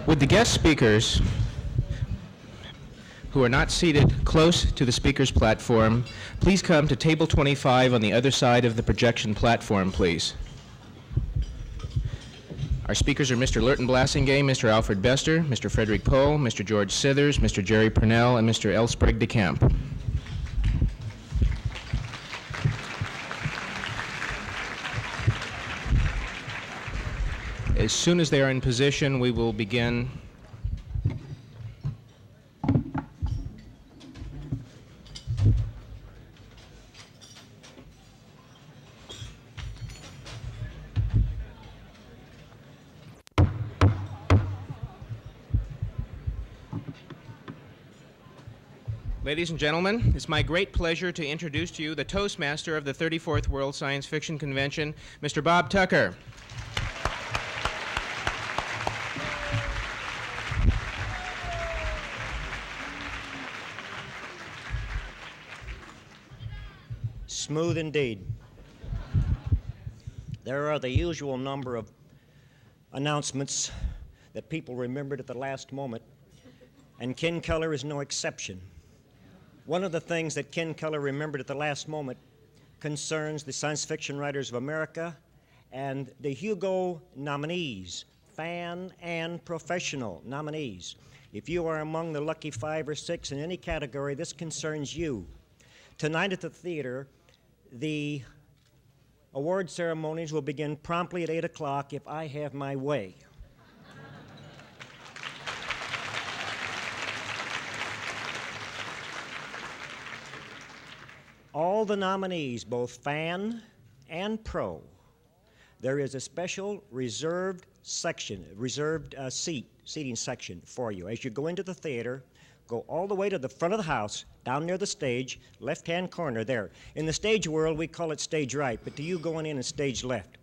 Would the guest speakers who are not seated close to the speaker's platform, please come to table 25 on the other side of the projection platform, please. Our speakers are Mr. Lurton Blassingame, Mr. Alfred Bester, Mr. Frederick Pohl, Mr. George Scithers, Mr. Jerry Pournelle, and Mr. Elsbreg de Camp. As soon as they are in position, we will begin. Ladies and gentlemen, it's my great pleasure to introduce to you the Toastmaster of the 34th World Science Fiction Convention, Mr. Bob Tucker. Smooth indeed. There are the usual number of announcements that people remembered at the last moment, and Ken Keller is no exception. One of the things that Ken Keller remembered at the last moment concerns the Science Fiction Writers of America and the Hugo nominees, fan and professional nominees. If you are among the lucky 5 or 6 in any category, this concerns you. Tonight at the theater, the award ceremonies will begin promptly at 8 o'clock if I have my way. All the nominees, both fan and pro, there is a special reserved section, seating section for you. As you go into the theater, go all the way to the front of the house, down near the stage, left-hand corner there. In the stage world, we call it stage right, but to you going in is stage left.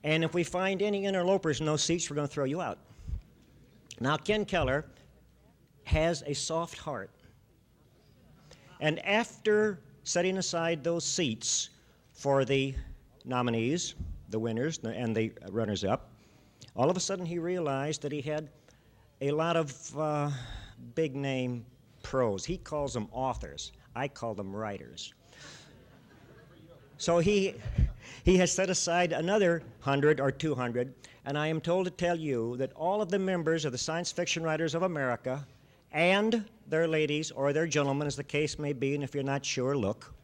And if we find any interlopers in those seats, we're going to throw you out. Now, Ken Keller has a soft heart. And after setting aside those seats for the nominees, the winners, and the runners-up, all of a sudden he realized that he had a lot of big-name pros. He calls them authors. I call them writers. So he has set aside another 100 or 200, and I am told to tell you that all of the members of the Science Fiction Writers of America and their ladies or their gentlemen, as the case may be, and if you're not sure, look.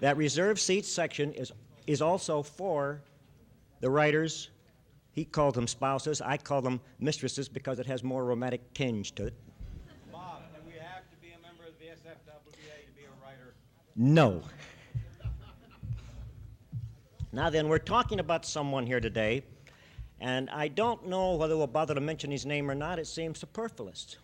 That reserved seats section is also for the writers. He called them spouses. I call them mistresses because it has more romantic tinge to it. Bob, do we have to be a member of the SFWA to be a writer? No. Now then, we're talking about someone here today, and I don't know whether we'll bother to mention his name or not. It seems superfluous.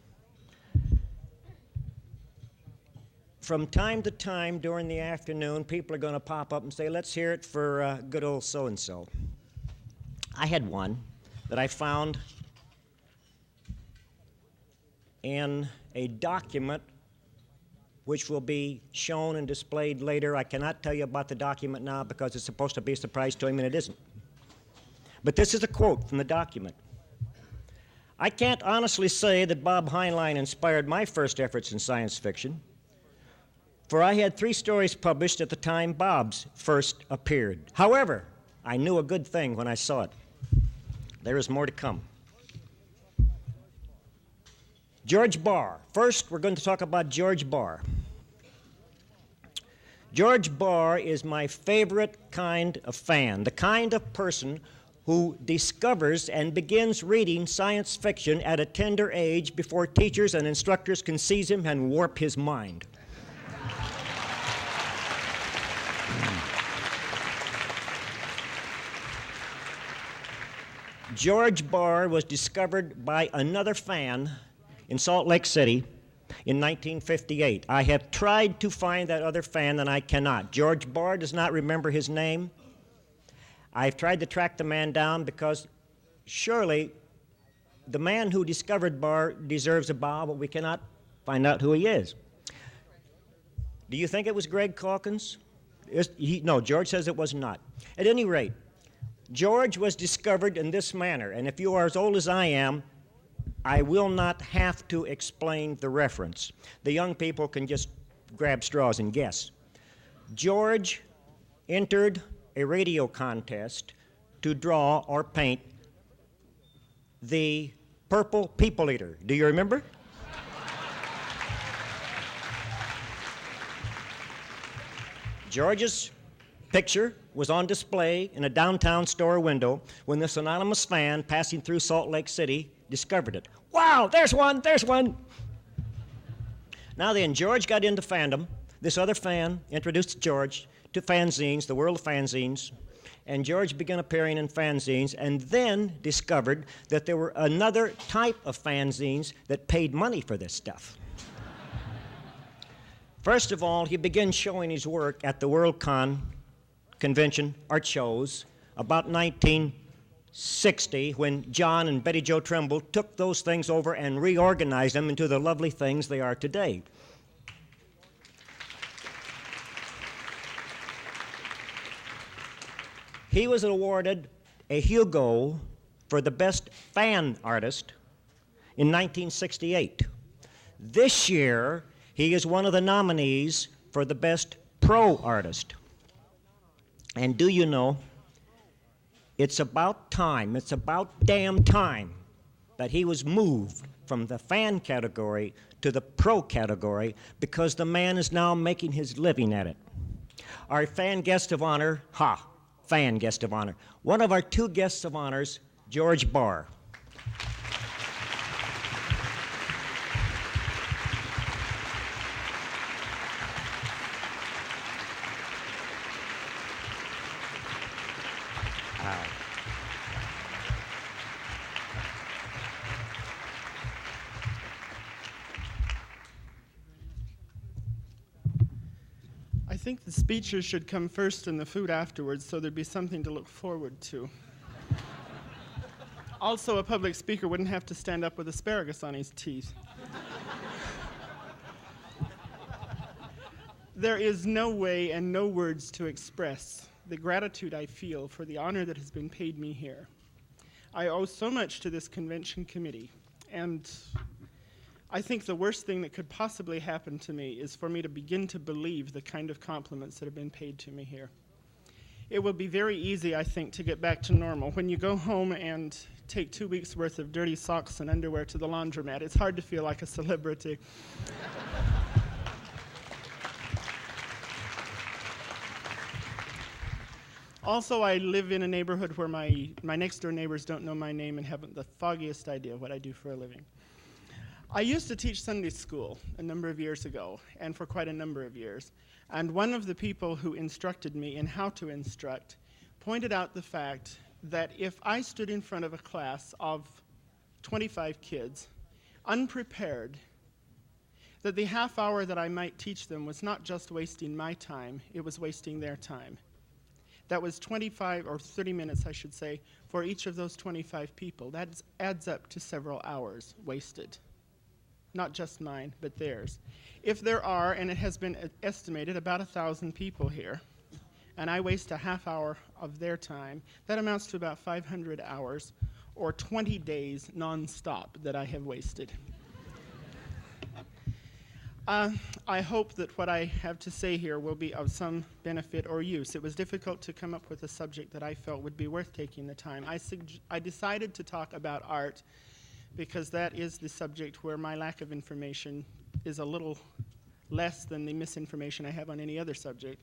From time to time during the afternoon, people are going to pop up and say, let's hear it for good old so-and-so. I had one that I found in a document which will be shown and displayed later. I cannot tell you about the document now because it's supposed to be a surprise to him, and it isn't. But this is a quote from the document. I can't honestly say that Bob Heinlein inspired my first efforts in science fiction, for I had 3 stories published at the time Bob's first appeared. However, I knew a good thing when I saw it. There is more to come. George Barr. First, we're going to talk about George Barr. George Barr is my favorite kind of fan, the kind of person who discovers and begins reading science fiction at a tender age before teachers and instructors can seize him and warp his mind. George Barr was discovered by another fan in Salt Lake City in 1958. I have tried to find that other fan and I cannot. George Barr does not remember his name. I've tried to track the man down because surely the man who discovered Barr deserves a bow, but we cannot find out who he is. Do you think it was Greg Calkins? No, George says it was not. At any rate, George was discovered in this manner, and if you are as old as I am, I will not have to explain the reference. The young people can just grab straws and guess. George entered a radio contest to draw or paint the purple people eater. Do you remember? George's picture was on display in a downtown store window when this anonymous fan passing through Salt Lake City discovered it. Wow, there's one, there's one. Now then, George got into fandom. This other fan introduced George to fanzines, the world of fanzines, and George began appearing in fanzines and then discovered that there were another type of fanzines that paid money for this stuff. First of all, he began showing his work at the Worldcon convention, art shows, about 1960, when John and Betty Jo Trimble took those things over and reorganized them into the lovely things they are today. He was awarded a Hugo for the best fan artist in 1968. This year, he is one of the nominees for the best pro artist. And do you know, it's about time, it's about damn time that he was moved from the fan category to the pro category, because the man is now making his living at it. Our fan guest of honor, fan guest of honor. One of our two guests of honors, George Barr. I think the speeches should come first and the food afterwards, so there'd be something to look forward to. Also, a public speaker wouldn't have to stand up with asparagus on his teeth. There is no way and no words to express the gratitude I feel for the honor that has been paid me here. I owe so much to this convention committee, and I think the worst thing that could possibly happen to me is for me to begin to believe the kind of compliments that have been paid to me here. It will be very easy, I think, to get back to normal. When you go home and take 2 weeks' worth of dirty socks and underwear to the laundromat, it's hard to feel like a celebrity. Also, I live in a neighborhood where my next-door neighbors don't know my name and haven't the foggiest idea what I do for a living. I used to teach Sunday school a number of years ago, and for quite a number of years. And one of the people who instructed me in how to instruct pointed out the fact that if I stood in front of a class of 25 kids, unprepared, that the half hour that I might teach them was not just wasting my time, it was wasting their time. That was 25 or 30 minutes, I should say, for each of those 25 people. That adds up to several hours wasted. Not just mine, but theirs. If there are, and it has been estimated, about 1,000 people here, and I waste a half hour of their time, that amounts to about 500 hours, or 20 days non-stop that I have wasted. I hope that what I have to say here will be of some benefit or use. It was difficult to come up with a subject that I felt would be worth taking the time. I decided to talk about art because that is the subject where my lack of information is a little less than the misinformation I have on any other subject.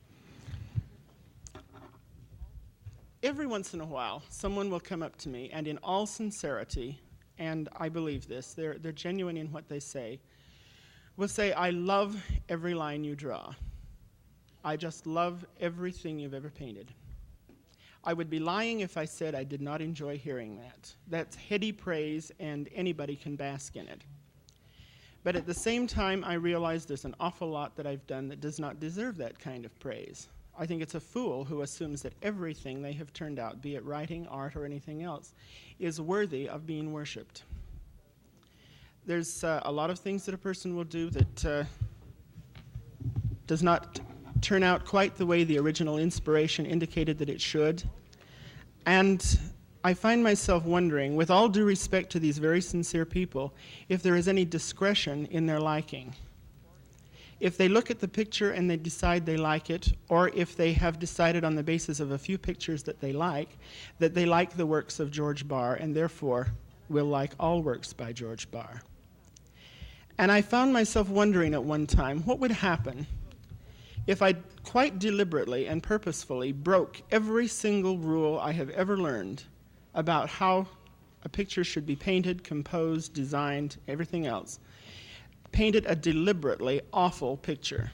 Every once in a while, someone will come up to me, and in all sincerity, and I believe this, they're genuine in what they say, will say, "I love every line you draw. I just love everything you've ever painted." I would be lying if I said I did not enjoy hearing that. That's heady praise, and anybody can bask in it. But at the same time, I realize there's an awful lot that I've done that does not deserve that kind of praise. I think it's a fool who assumes that everything they have turned out, be it writing, art, or anything else, is worthy of being worshipped. There's a lot of things that a person will do that does not turn out quite the way the original inspiration indicated that it should. And I find myself wondering, with all due respect to these very sincere people, if there is any discretion in their liking. If they look at the picture and they decide they like it, or if they have decided on the basis of a few pictures that they like the works of George Barr, and therefore will like all works by George Barr. And I found myself wondering at one time, what would happen if I quite deliberately and purposefully broke every single rule I have ever learned about how a picture should be painted, composed, designed, everything else. Painted a deliberately awful picture.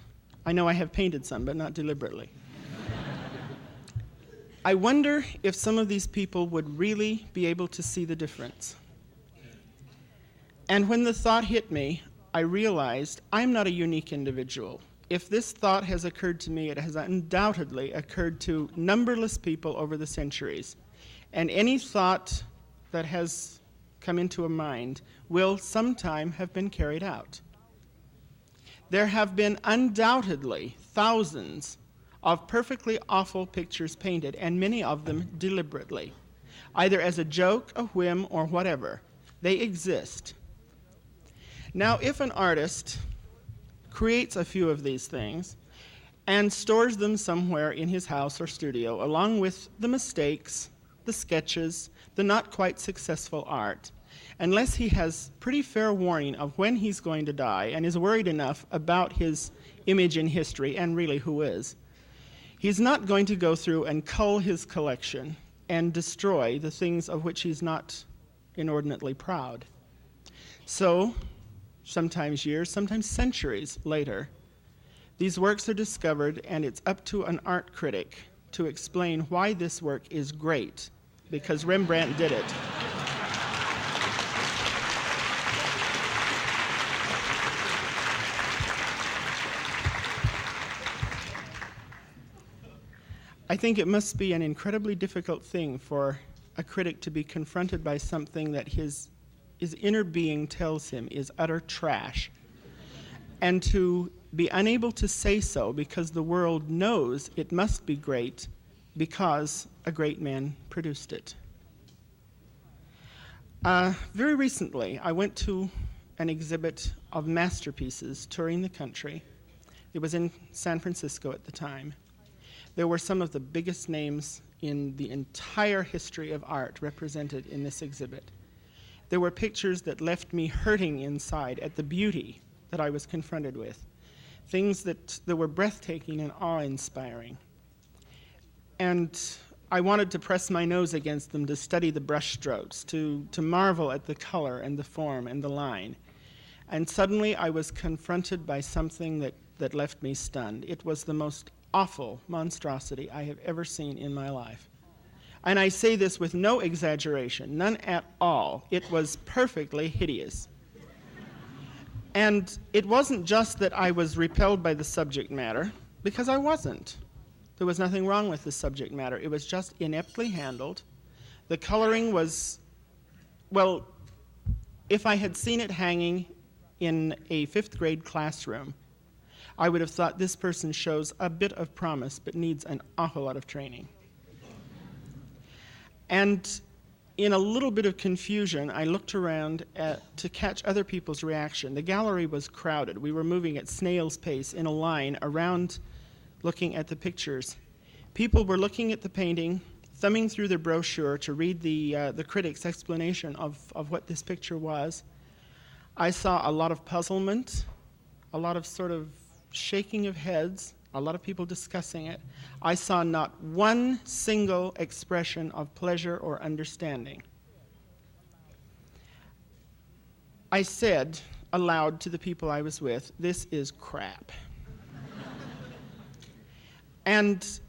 I know I have painted some, but not deliberately. I wonder if some of these people would really be able to see the difference. And when the thought hit me, I realized I'm not a unique individual. If this thought has occurred to me, it has undoubtedly occurred to numberless people over the centuries. And any thought that has come into a mind will sometime have been carried out. There have been undoubtedly thousands of perfectly awful pictures painted, and many of them deliberately, either as a joke, a whim, or whatever. They exist. Now, if an artist creates a few of these things and stores them somewhere in his house or studio, along with the mistakes, the sketches, the not quite successful art, unless he has pretty fair warning of when he's going to die and is worried enough about his image in history, and really who is, he's not going to go through and cull his collection and destroy the things of which he's not inordinately proud. So, sometimes years, sometimes centuries later, these works are discovered, and it's up to an art critic to explain why this work is great, because Rembrandt did it. I think it must be an incredibly difficult thing for a critic to be confronted by something that his inner being tells him is utter trash, and to be unable to say so because the world knows it must be great because a great man produced it. Very recently, I went to an exhibit of masterpieces touring the country. It was in San Francisco at the time. There were some of the biggest names in the entire history of art represented in this exhibit. There were pictures that left me hurting inside at the beauty that I was confronted with, things that were breathtaking and awe-inspiring. And I wanted to press my nose against them to study the brush strokes, to marvel at the color and the form and the line. And suddenly I was confronted by something that left me stunned. It was the most awful monstrosity I have ever seen in my life. And I say this with no exaggeration, none at all. It was perfectly hideous. And it wasn't just that I was repelled by the subject matter, because I wasn't. There was nothing wrong with the subject matter. It was just ineptly handled. The coloring was, well, if I had seen it hanging in a 5th grade classroom, I would have thought this person shows a bit of promise but needs an awful lot of training. And in a little bit of confusion, I looked around to catch other people's reaction. The gallery was crowded. We were moving at snail's pace in a line around looking at the pictures. People were looking at the painting, thumbing through the brochure to read the critic's explanation of what this picture was. I saw a lot of puzzlement, a lot of sort of shaking of heads, a lot of people discussing it. I saw not one single expression of pleasure or understanding. I said aloud to the people I was with, "This is crap." And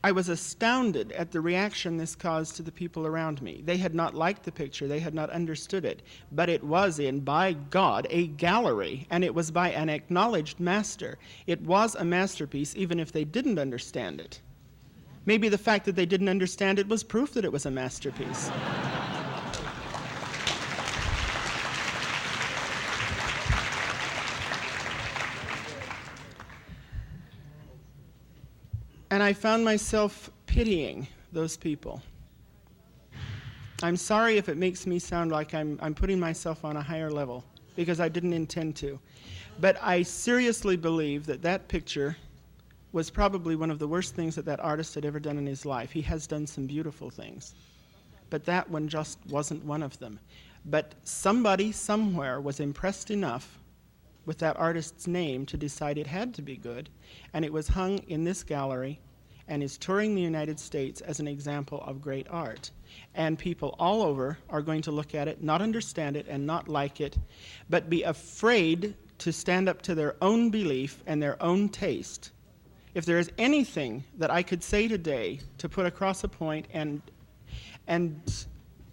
I was astounded at the reaction this caused to the people around me. They had not liked the picture, they had not understood it, but it was in, by God, a gallery, and it was by an acknowledged master. It was a masterpiece, even if they didn't understand it. Maybe the fact that they didn't understand it was proof that it was a masterpiece. And I found myself pitying those people. I'm sorry if it makes me sound like I'm putting myself on a higher level, because I didn't intend to. But I seriously believe that that picture was probably one of the worst things that artist had ever done in his life. He has done some beautiful things, but that one just wasn't one of them. But somebody somewhere was impressed enough with that artist's name to decide it had to be good, and it was hung in this gallery and is touring the United States as an example of great art. And people all over are going to look at it, not understand it, and not like it, but be afraid to stand up to their own belief and their own taste. If there is anything that I could say today to put across a point and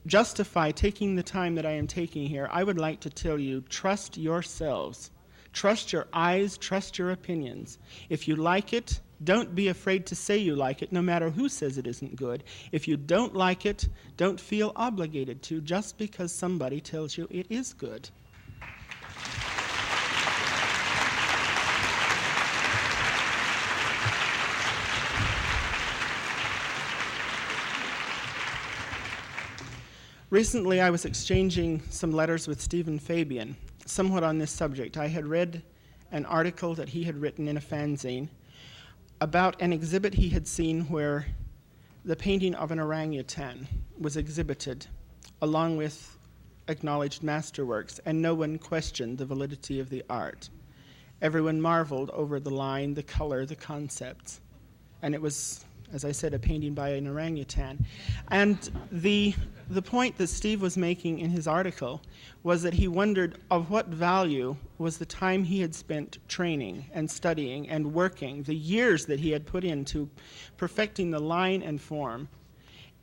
justify taking the time that I am taking here, I would like to tell you, trust yourselves. Trust your eyes, trust your opinions. If you like it, don't be afraid to say you like it, no matter who says it isn't good. If you don't like it, don't feel obligated to just because somebody tells you it is good. Recently, I was exchanging some letters with Stephen Fabian, somewhat on this subject. I had read an article that he had written in a fanzine about an exhibit he had seen where the painting of an orangutan was exhibited, along with acknowledged masterworks, and no one questioned the validity of the art. Everyone marveled over the line, the color, the concepts, and it was, as I said, a painting by an orangutan. And the point that Steve was making in his article was that he wondered of what value was the time he had spent training and studying and working, the years that he had put into perfecting the line and form,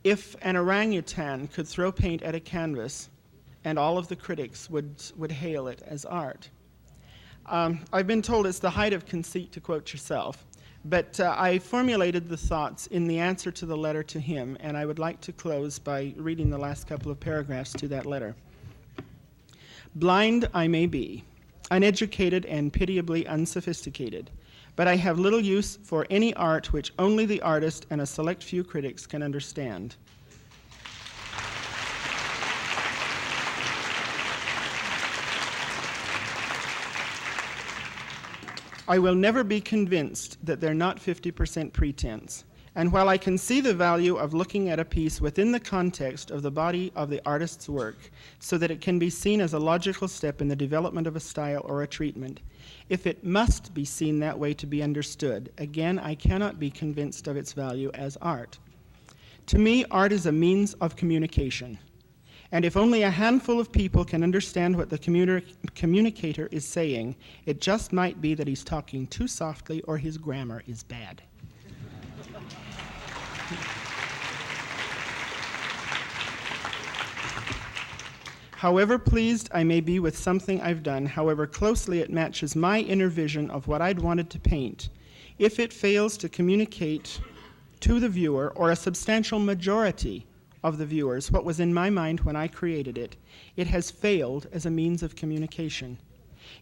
if an orangutan could throw paint at a canvas and all of the critics would hail it as art. I've been told it's the height of conceit to quote yourself. But I formulated the thoughts in the answer to the letter to him, and I would like to close by reading the last couple of paragraphs to that letter. Blind I may be, uneducated and pitiably unsophisticated, but I have little use for any art which only the artist and a select few critics can understand. I will never be convinced that they're not 50% pretense. And while I can see the value of looking at a piece within the context of the body of the artist's work, so that it can be seen as a logical step in the development of a style or a treatment, if it must be seen that way to be understood, again, I cannot be convinced of its value as art. To me, art is a means of communication. And if only a handful of people can understand what the communicator is saying, it just might be that he's talking too softly or his grammar is bad. However pleased I may be with something I've done, however closely it matches my inner vision of what I'd wanted to paint, if it fails to communicate to the viewer, or a substantial majority of the viewers, what was in my mind when I created it, it has failed as a means of communication.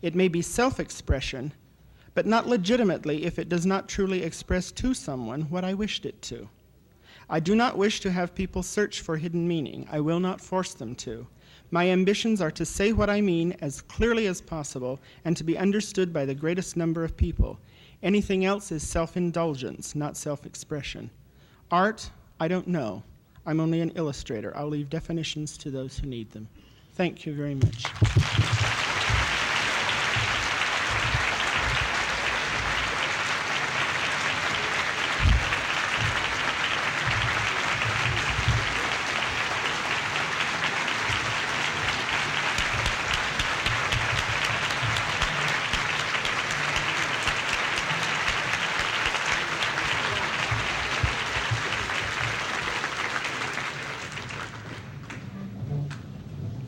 It may be self-expression, but not legitimately if it does not truly express to someone what I wished it to. I do not wish to have people search for hidden meaning. I will not force them to. My ambitions are to say what I mean as clearly as possible and to be understood by the greatest number of people. Anything else is self-indulgence, not self-expression. Art, I don't know. I'm only an illustrator. I'll leave definitions to those who need them. Thank you very much.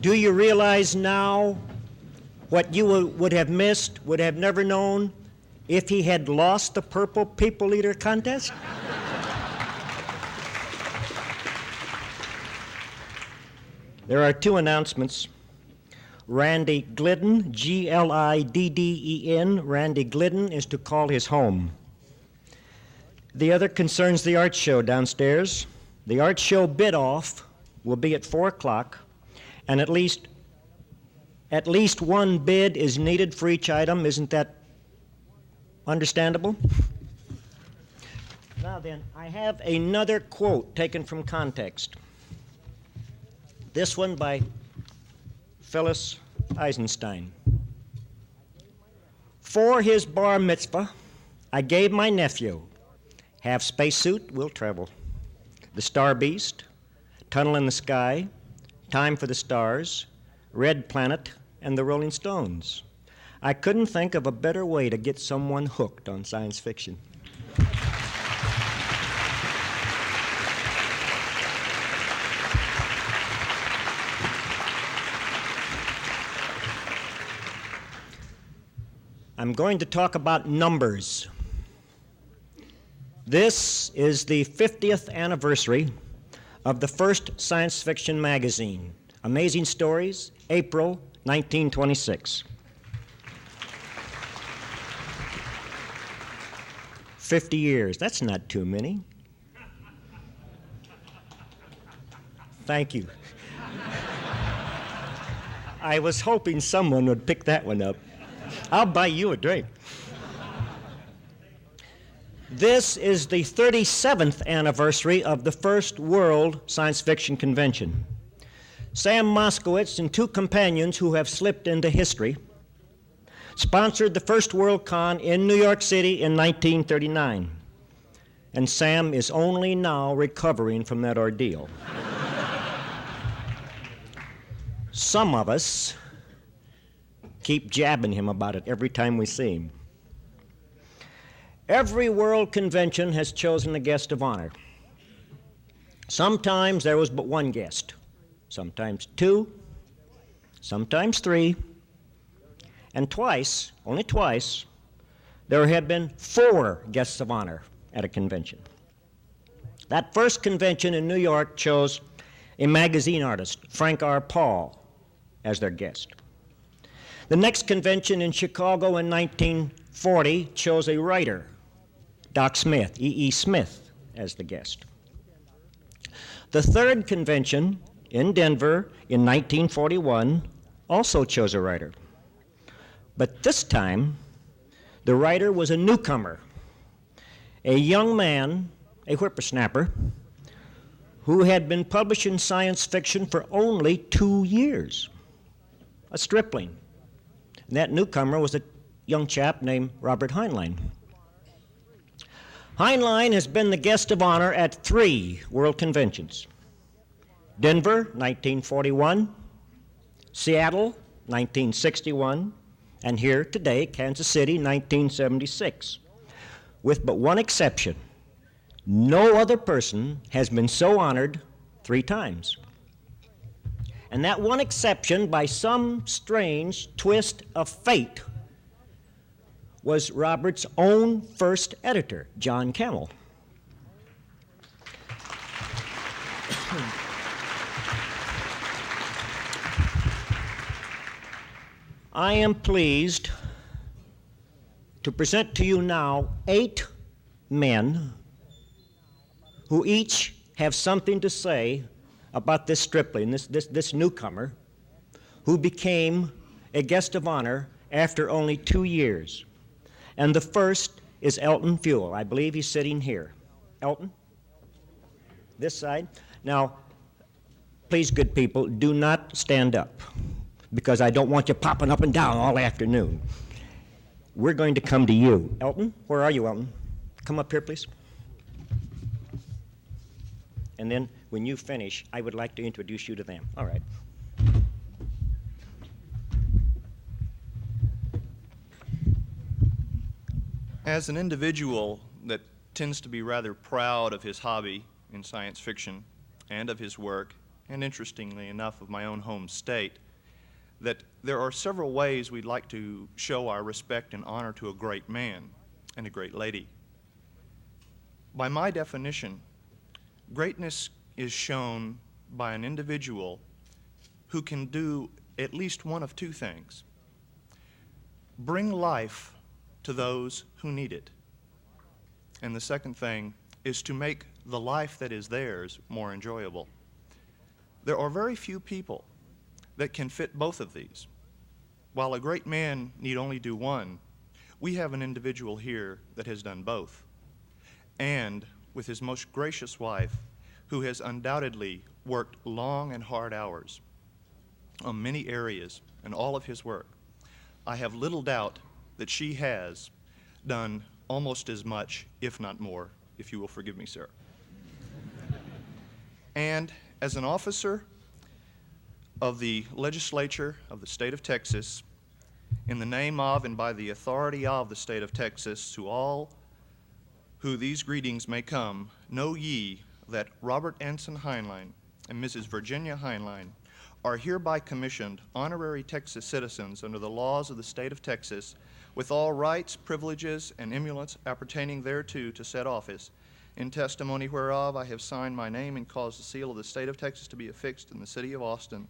Do you realize now what you would have missed, would have never known, if he had lost the Purple People Eater contest? There are two announcements. Randy Glidden, G-L-I-D-D-E-N, Randy Glidden is to call his home. The other concerns the art show downstairs. The art show bid-off will be at 4 o'clock, and at least one bid is needed for each item. Isn't that understandable? Now then, I have another quote taken from context. This one by Phyllis Eisenstein. For his bar mitzvah, I gave my nephew half spacesuit, will travel, the Star Beast, Tunnel in the Sky, Time for the Stars, Red Planet, and the Rolling Stones. I couldn't think of a better way to get someone hooked on science fiction. I'm going to talk about numbers. This is the 50th anniversary of the first science fiction magazine, Amazing Stories, April 1926. 50 years, that's not too many. Thank you. I was hoping someone would pick that one up. I'll buy you a drink. This is the 37th anniversary of the first World Science Fiction Convention. Sam Moskowitz and 2 companions who have slipped into history sponsored the first Worldcon in New York City in 1939. And Sam is only now recovering from that ordeal. Some of us keep jabbing him about it every time we see him. Every World Convention has chosen a guest of honor. Sometimes there was but one guest, sometimes 2, sometimes 3, and twice, only twice, there have been 4 guests of honor at a convention. That first convention in New York chose a magazine artist, Frank R. Pohl, as their guest. The next convention in Chicago in 1940 chose a writer, Doc Smith, E.E. Smith, as the guest. The third convention in Denver in 1941 also chose a writer. But this time, the writer was a newcomer, a young man, a whippersnapper, who had been publishing science fiction for only 2 years, a stripling. And that newcomer was a young chap named Robert Heinlein. Heinlein has been the guest of honor at 3 world conventions. Denver, 1941, Seattle, 1961, and here today, Kansas City, 1976. With but one exception, no other person has been so honored 3 times. And that one exception, by some strange twist of fate, was Robert's own first editor, John Camel. I am pleased to present to you now 8 men who each have something to say about this stripling, this newcomer, who became a guest of honor after only 2 years. And the first is Elton Fuel. I believe he's sitting here. Elton? This side? Now, please, good people, do not stand up, because I don't want you popping up and down all afternoon. We're going to come to you. Elton? Where are you, Elton? Come up here, please. And then, when you finish, I would like to introduce you to them. All right. As an individual that tends to be rather proud of his hobby in science fiction and of his work, and interestingly enough of my own home state, that there are several ways we'd like to show our respect and honor to a great man and a great lady. By my definition, greatness is shown by an individual who can do at least one of 2 things: bring life to those who need it. And the second thing is to make the life that is theirs more enjoyable. There are very few people that can fit both of these. While a great man need only do one, we have an individual here that has done both, and with his most gracious wife, who has undoubtedly worked long and hard hours on many areas in all of his work. I have little doubt that she has done almost as much, if not more, if you will forgive me, sir. And as an officer of the legislature of the state of Texas, in the name of and by the authority of the state of Texas, to all who these greetings may come, know ye that Robert Anson Heinlein and Mrs. Virginia Heinlein are hereby commissioned honorary Texas citizens under the laws of the state of Texas, with all rights, privileges, and emoluments appertaining thereto to said office. In testimony whereof I have signed my name and caused the seal of the state of Texas to be affixed in the city of Austin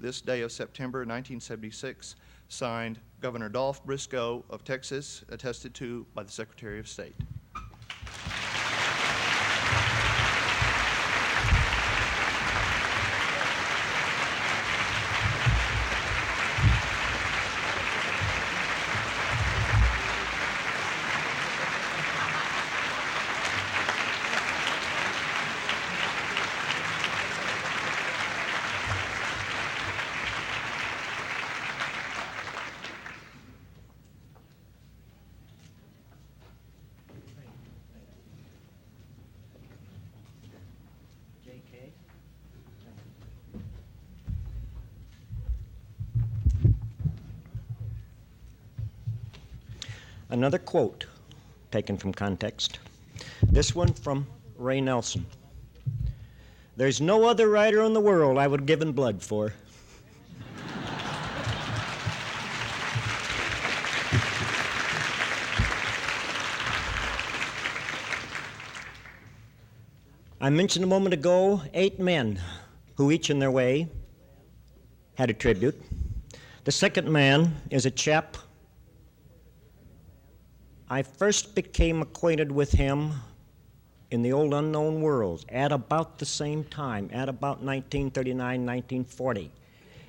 this day of September 1976, signed Governor Dolph Briscoe of Texas, attested to by the Secretary of State. Another quote taken from context. This one from Ray Nelson. There's no other writer in the world I would have given blood for. I mentioned a moment ago 8 men who each in their way had a tribute. The second man is a chap I first became acquainted with him in the old unknown world at about the same time, at about 1939, 1940.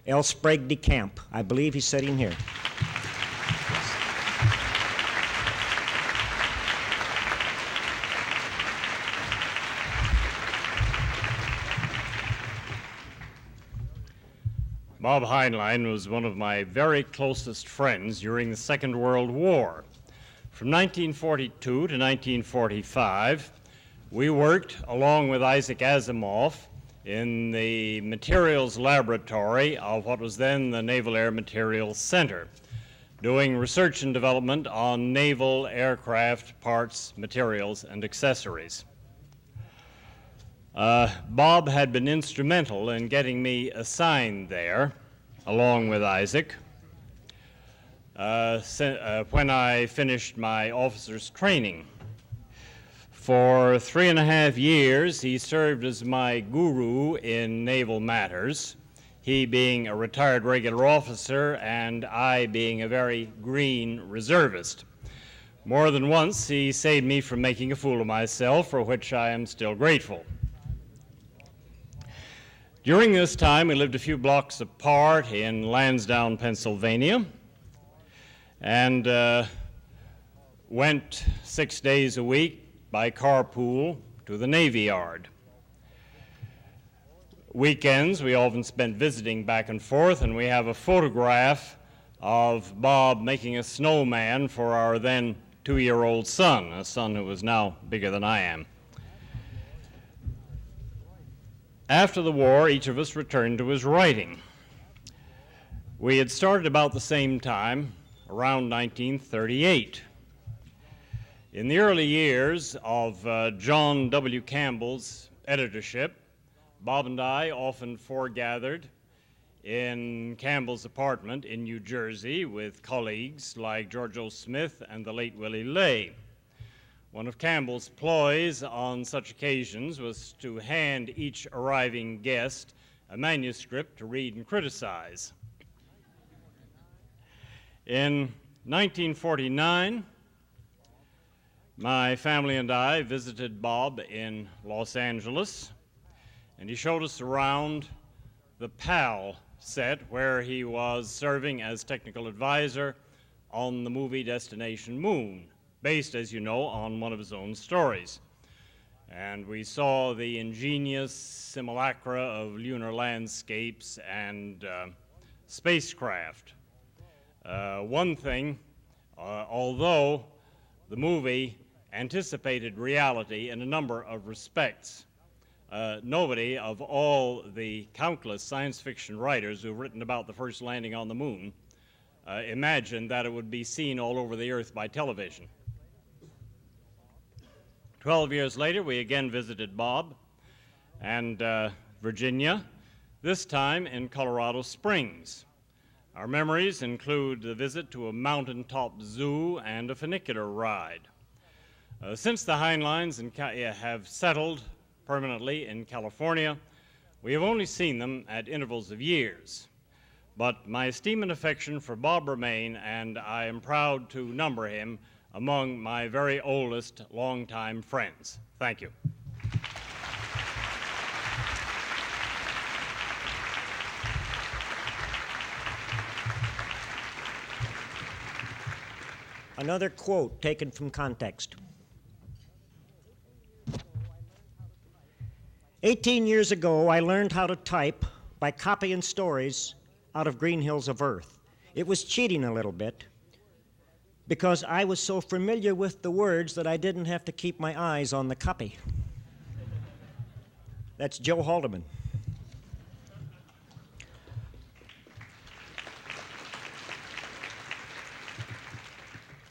L. Sprague de Camp. I believe he's sitting here. Bob Heinlein was one of my very closest friends during the Second World War. From 1942 to 1945, we worked along with Isaac Asimov in the materials laboratory of what was then the Naval Air Materials Center, doing research and development on naval aircraft parts, materials, and accessories. Bob had been instrumental in getting me assigned there, along with Isaac. When I finished my officer's training. For 3.5 years, he served as my guru in naval matters, he being a retired regular officer and I being a very green reservist. More than once, he saved me from making a fool of myself, for which I am still grateful. During this time, we lived a few blocks apart in Lansdowne, Pennsylvania, and went 6 days a week by carpool to the Navy Yard. Weekends we often spent visiting back and forth, and we have a photograph of Bob making a snowman for our then 2-year-old son, a son who was now bigger than I am. After the war, each of us returned to his writing. We had started about the same time, around 1938. In the early years of John W. Campbell's editorship, Bob and I often foregathered in Campbell's apartment in New Jersey with colleagues like George O. Smith and the late Willie Lay. One of Campbell's ploys on such occasions was to hand each arriving guest a manuscript to read and criticize. In 1949, my family and I visited Bob in Los Angeles, and he showed us around the PAL set, where he was serving as technical advisor on the movie Destination Moon, based, as you know, on one of his own stories. And we saw the ingenious simulacra of lunar landscapes and spacecraft. One thing, although the movie anticipated reality in a number of respects, nobody of all the countless science fiction writers who've written about the first landing on the moon imagined that it would be seen all over the earth by television. 12 years later, we again visited Bob and Virginia, this time in Colorado Springs. Our memories include the visit to a mountaintop zoo and a funicular ride. Since the Heinleins have settled permanently in California, we have only seen them at intervals of years. But my esteem and affection for Bob remain, and I am proud to number him among my very oldest longtime friends. Thank you. Another quote taken from context. 18 years ago, I learned how to type by copying stories out of Green Hills of Earth. It was cheating a little bit because I was so familiar with the words that I didn't have to keep my eyes on the copy. That's Joe Haldeman.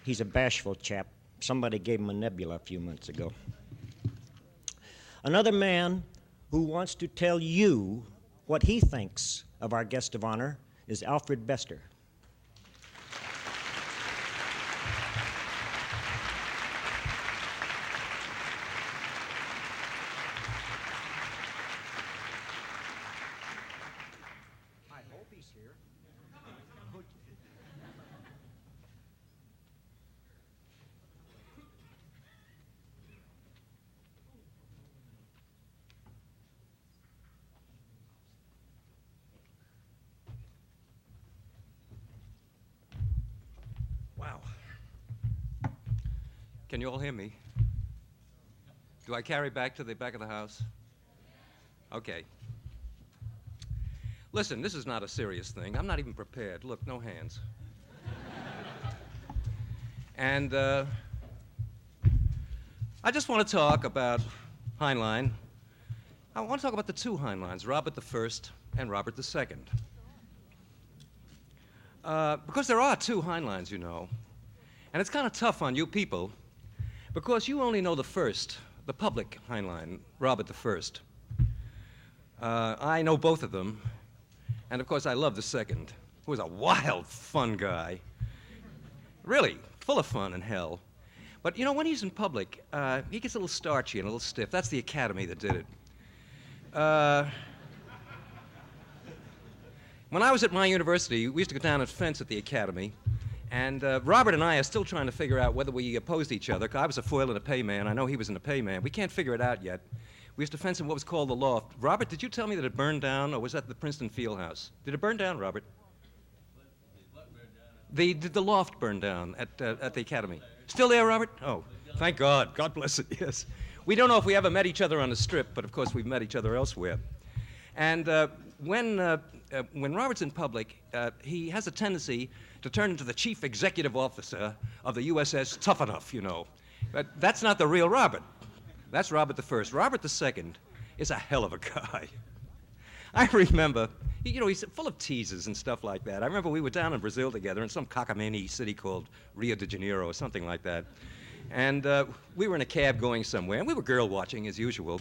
He's a bashful chap. Somebody gave him a nebula a few months ago. Another man who wants to tell you what he thinks of our guest of honor is Alfred Bester. I hope he's here. Wow. Can you all hear me? Do I carry back to the back of the house? Okay. Listen, this is not a serious thing. I'm not even prepared. Look, no hands. And I just want to talk about Heinlein. I want to talk about the two Heinleins, Robert I and Robert II. Because there are two Heinleins, you know. And it's kind of tough on you people because you only know the first, the public Heinlein, Robert I. I know both of them. And of course, I love the second, who was a wild, fun guy. Really, full of fun and hell. But you know, when he's in public, he gets a little starchy and a little stiff. That's the Academy that did it. When I was at my university, we used to go down and fence at the Academy. And Robert and I are still trying to figure out whether we opposed each other. I was a foil and a payman. I know he was in a payman. We can't figure it out yet. We used to fence in what was called the loft. Robert, did you tell me that it burned down, or was that the Princeton Field House? Did it burn down, Robert? Did the loft burn down at the Academy? Still there, Robert? Oh, thank God. God bless it, yes. We don't know if we ever met each other on the Strip, but of course we've met each other elsewhere. And when Robert's in public, he has a tendency to turn into the chief executive officer of the USS Tough Enough, you know. But that's not the real Robert. That's Robert I. Robert II is a hell of a guy. I remember, you know, he's full of teases and stuff like that. I remember we were down in Brazil together in some cockamamie city called Rio de Janeiro or something like that. And we were in a cab going somewhere, and we were girl watching as usual.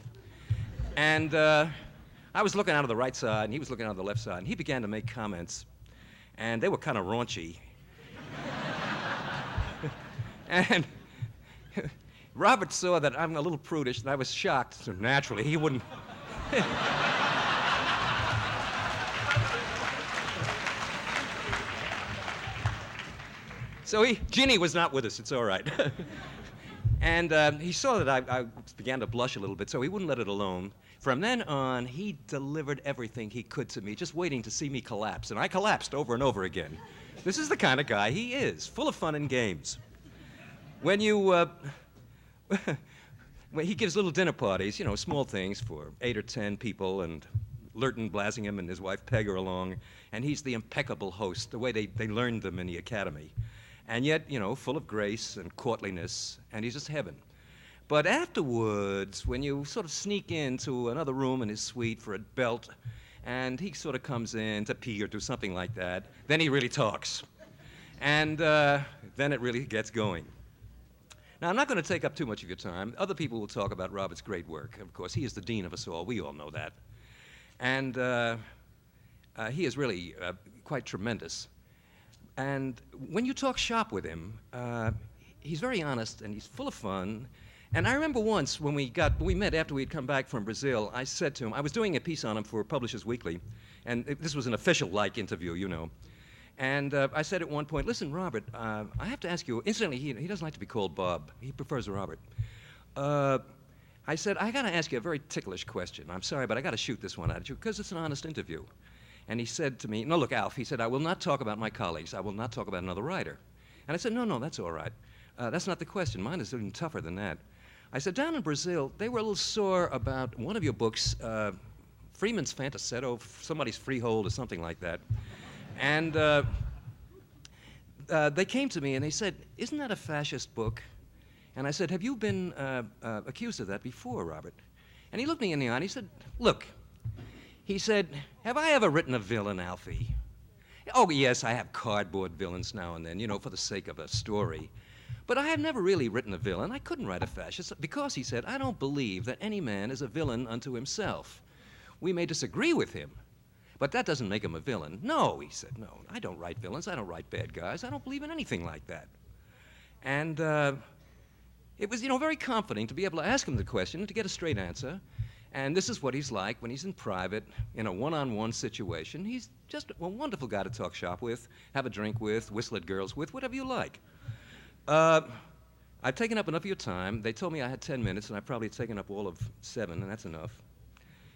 And I was looking out of the right side, and he was looking out of the left side, and he began to make comments, and they were kind of raunchy. And Robert saw that I'm a little prudish, and I was shocked, so naturally he wouldn't. So Ginny was not with us, it's all right. And he saw that I began to blush a little bit, so he wouldn't let it alone. From then on, he delivered everything he could to me, just waiting to see me collapse. And I collapsed over and over again. This is the kind of guy he is, full of fun and games. When you, when he gives little dinner parties, you know, small things for 8 or 10 people, and Lurton Blassingham and his wife Peg are along, and he's the impeccable host, the way they learned them in the academy. And yet, you know, full of grace and courtliness, and he's just heaven. But afterwards, when you sort of sneak into another room in his suite for a belt, and he sort of comes in to pee or do something like that, then he really talks. And then it really gets going. Now, I'm not going to take up too much of your time. Other people will talk about Robert's great work. Of course, he is the dean of us all. We all know that. And he is really quite tremendous. And when you talk shop with him, he's very honest and he's full of fun. And I remember once when we met after we'd come back from Brazil, I said to him, I was doing a piece on him for Publishers Weekly, and this was an official-like interview, you know. And I said at one point, listen, Robert, I have to ask you, incidentally, he doesn't like to be called Bob. He prefers Robert. I said, I got to ask you a very ticklish question. I'm sorry, but I got to shoot this one at you because it's an honest interview. And he said to me, no, look, Alf, he said, I will not talk about my colleagues. I will not talk about another writer. And I said, no, that's all right. That's not the question. Mine is even tougher than that. I said, down in Brazil, they were a little sore about one of your books, Freeman's Fantasetto, somebody's Freehold or something like that. And they came to me and they said, isn't that a fascist book? And I said, have you been accused of that before, Robert? And he looked me in the eye and he said, look, he said, have I ever written a villain, Alfie? Oh, yes, I have cardboard villains now and then, you know, for the sake of a story. But I have never really written a villain. I couldn't write a fascist because, he said, I don't believe that any man is a villain unto himself. We may disagree with him, but that doesn't make him a villain. No, he said, no, I don't write villains. I don't write bad guys. I don't believe in anything like that. And it was, you know, very comforting to be able to ask him the question and to get a straight answer. And this is what he's like when he's in private, in a one-on-one situation. He's just a wonderful guy to talk shop with, have a drink with, whistle at girls with, whatever you like. I've taken up enough of your time. They told me I had 10 minutes, and I've probably taken up all of 7, and that's enough.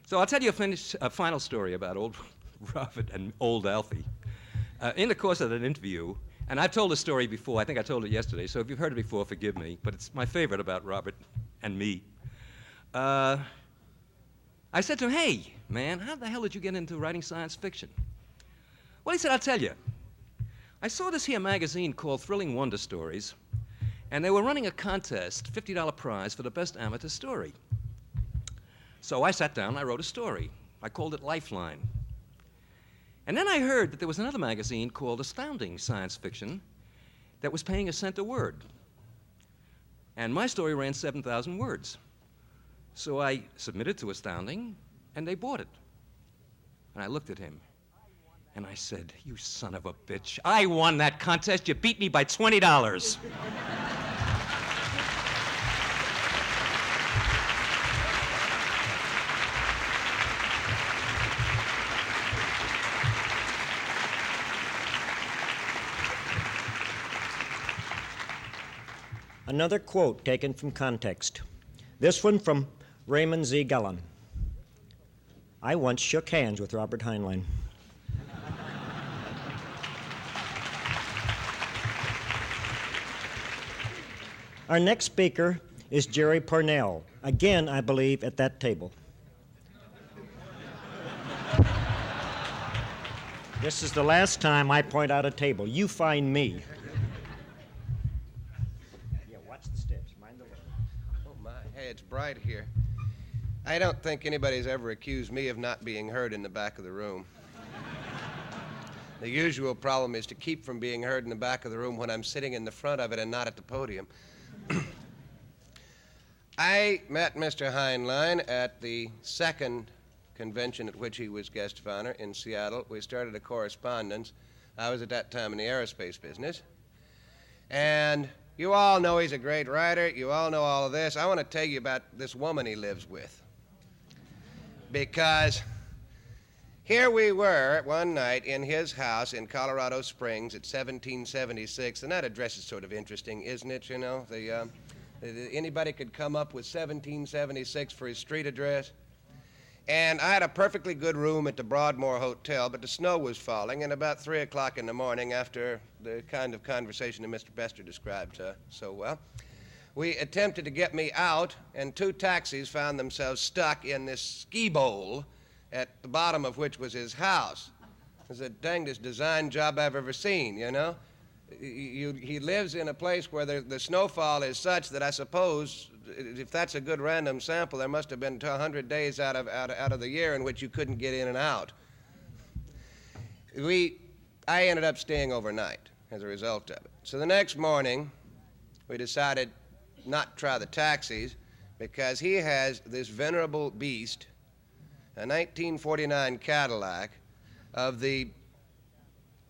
So I'll tell you a final story about old Robert and old Alfie. In the course of that interview, and I've told the story before, I think I told it yesterday, so if you've heard it before, forgive me, but it's my favorite about Robert and me. I said to him, hey, man, how the hell did you get into writing science fiction? Well, he said, I'll tell you. I saw this here magazine called Thrilling Wonder Stories, and they were running a contest, $50 prize for the best amateur story. So I sat down and I wrote a story. I called it Lifeline. And then I heard that there was another magazine called Astounding Science Fiction that was paying a cent a word. And my story ran 7,000 words. So I submitted to Astounding, and they bought it. And I looked at him. And I said, you son of a bitch, I won that contest. You beat me by $20. Another quote taken from context. This one from Raymond Z. Gullen. I once shook hands with Robert Heinlein. Our next speaker is Jerry Pournelle, again, I believe, at that table. This is the last time I point out a table. You find me. Yeah, watch the steps. Mind the way. Oh, my. Hey, it's bright here. I don't think anybody's ever accused me of not being heard in the back of the room. The usual problem is to keep from being heard in the back of the room when I'm sitting in the front of it and not at the podium. I met Mr. Heinlein at the second convention at which he was guest of honor in Seattle. We started a correspondence. I was at that time in the aerospace business. And you all know he's a great writer. You all know all of this. I want to tell you about this woman he lives with. Because here we were one night in his house in Colorado Springs at 1776, and that address is sort of interesting, isn't it, you know? Anybody could come up with 1776 for his street address. And I had a perfectly good room at the Broadmoor Hotel, but the snow was falling, and about 3 o'clock in the morning, after the kind of conversation that Mr. Bester described so well, we attempted to get me out, and 2 taxis found themselves stuck in this ski bowl at the bottom of which was his house. It was the dangest design job I've ever seen, you know? He lives in a place where the snowfall is such that I suppose, if that's a good random sample, there must have been 100 days out of the year in which you couldn't get in and out. I ended up staying overnight as a result of it. So the next morning, we decided not to try the taxis because he has this venerable beast, a 1949 Cadillac of the,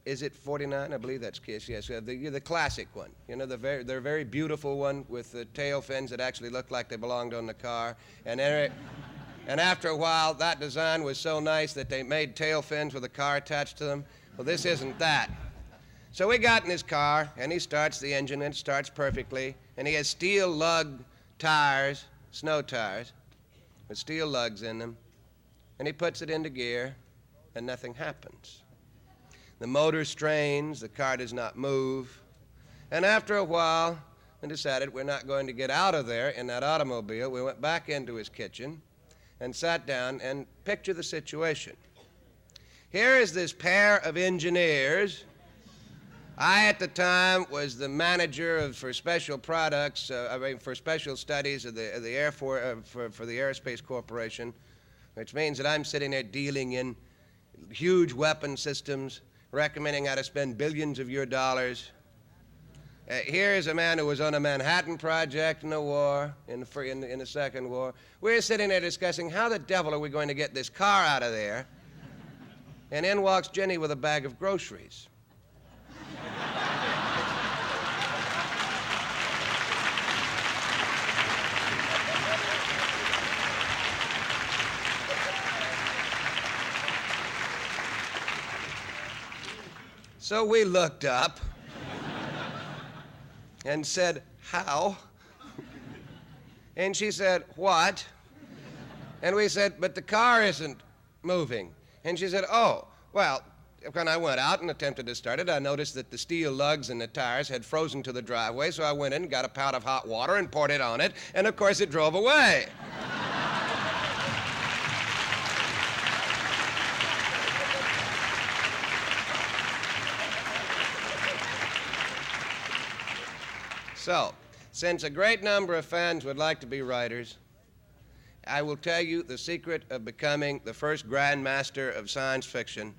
is it 49? I believe that's Kiss, yes. The classic one. You know, their very beautiful one with the tail fins that actually looked like they belonged on the car. And after a while, that design was so nice that they made tail fins with a car attached to them. Well, this isn't that. So we got in his car, and he starts the engine, and it starts perfectly. And he has steel lug tires, snow tires, with steel lugs in them. And he puts it into gear, and nothing happens. The motor strains, the car does not move. And after a while, we decided we're not going to get out of there in that automobile. We went back into his kitchen and sat down and picture the situation. Here is this pair of engineers. I, at the time, was the manager for special products, for special studies of the Air Force, for the Aerospace Corporation, which means that I'm sitting there dealing in huge weapon systems, recommending how to spend billions of your dollars. Here is a man who was on a Manhattan Project in the war, in the Second War. We're sitting there discussing how the devil are we going to get this car out of there? And in walks Jenny with a bag of groceries. So we looked up and said, how? And she said, what? And we said, but the car isn't moving. And she said, oh, well, when I went out and attempted to start it, I noticed that the steel lugs and the tires had frozen to the driveway, so I went in and got a pound of hot water and poured it on it, and of course it drove away. So, since a great number of fans would like to be writers, I will tell you the secret of becoming the first grandmaster of science fiction.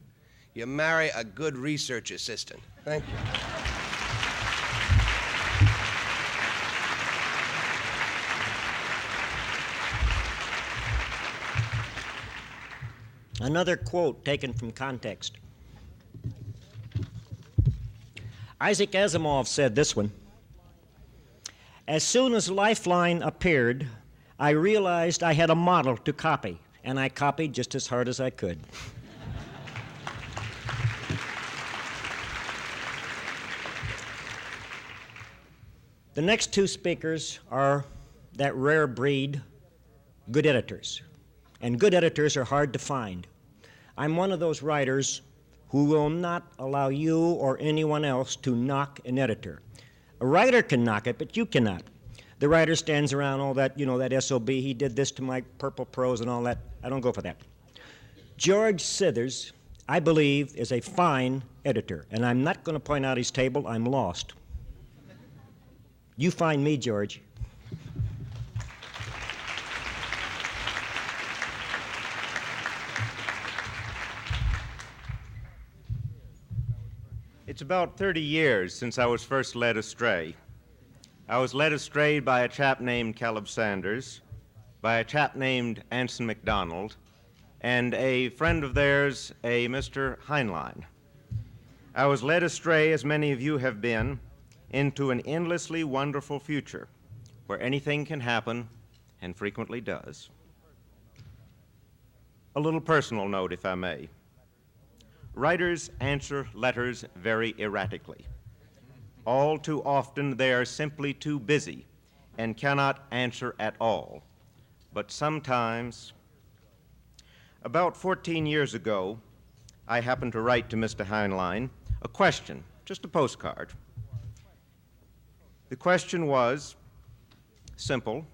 You marry a good research assistant. Thank you. Another quote taken from context. Isaac Asimov said this one: as soon as Lifeline appeared, I realized I had a model to copy, and I copied just as hard as I could. The next 2 speakers are that rare breed, good editors. And good editors are hard to find. I'm one of those writers who will not allow you or anyone else to knock an editor. A writer can knock it, but you cannot. The writer stands around all that, that SOB, he did this to my purple prose and all that. I don't go for that. George Scithers, I believe, is a fine editor, and I'm not going to point out his table. I'm lost. You find me, George. It's about 30 years since I was first led astray. I was led astray by a chap named Caleb Sanders, by a chap named Anson MacDonald, and a friend of theirs, a Mr. Heinlein. I was led astray, as many of you have been, into an endlessly wonderful future where anything can happen, and frequently does. A little personal note, if I may. Writers answer letters very erratically. All too often they are simply too busy and cannot answer at all. But sometimes About 14 years ago, I happened to write to Mr. Heinlein a question, just a postcard. The question was simple.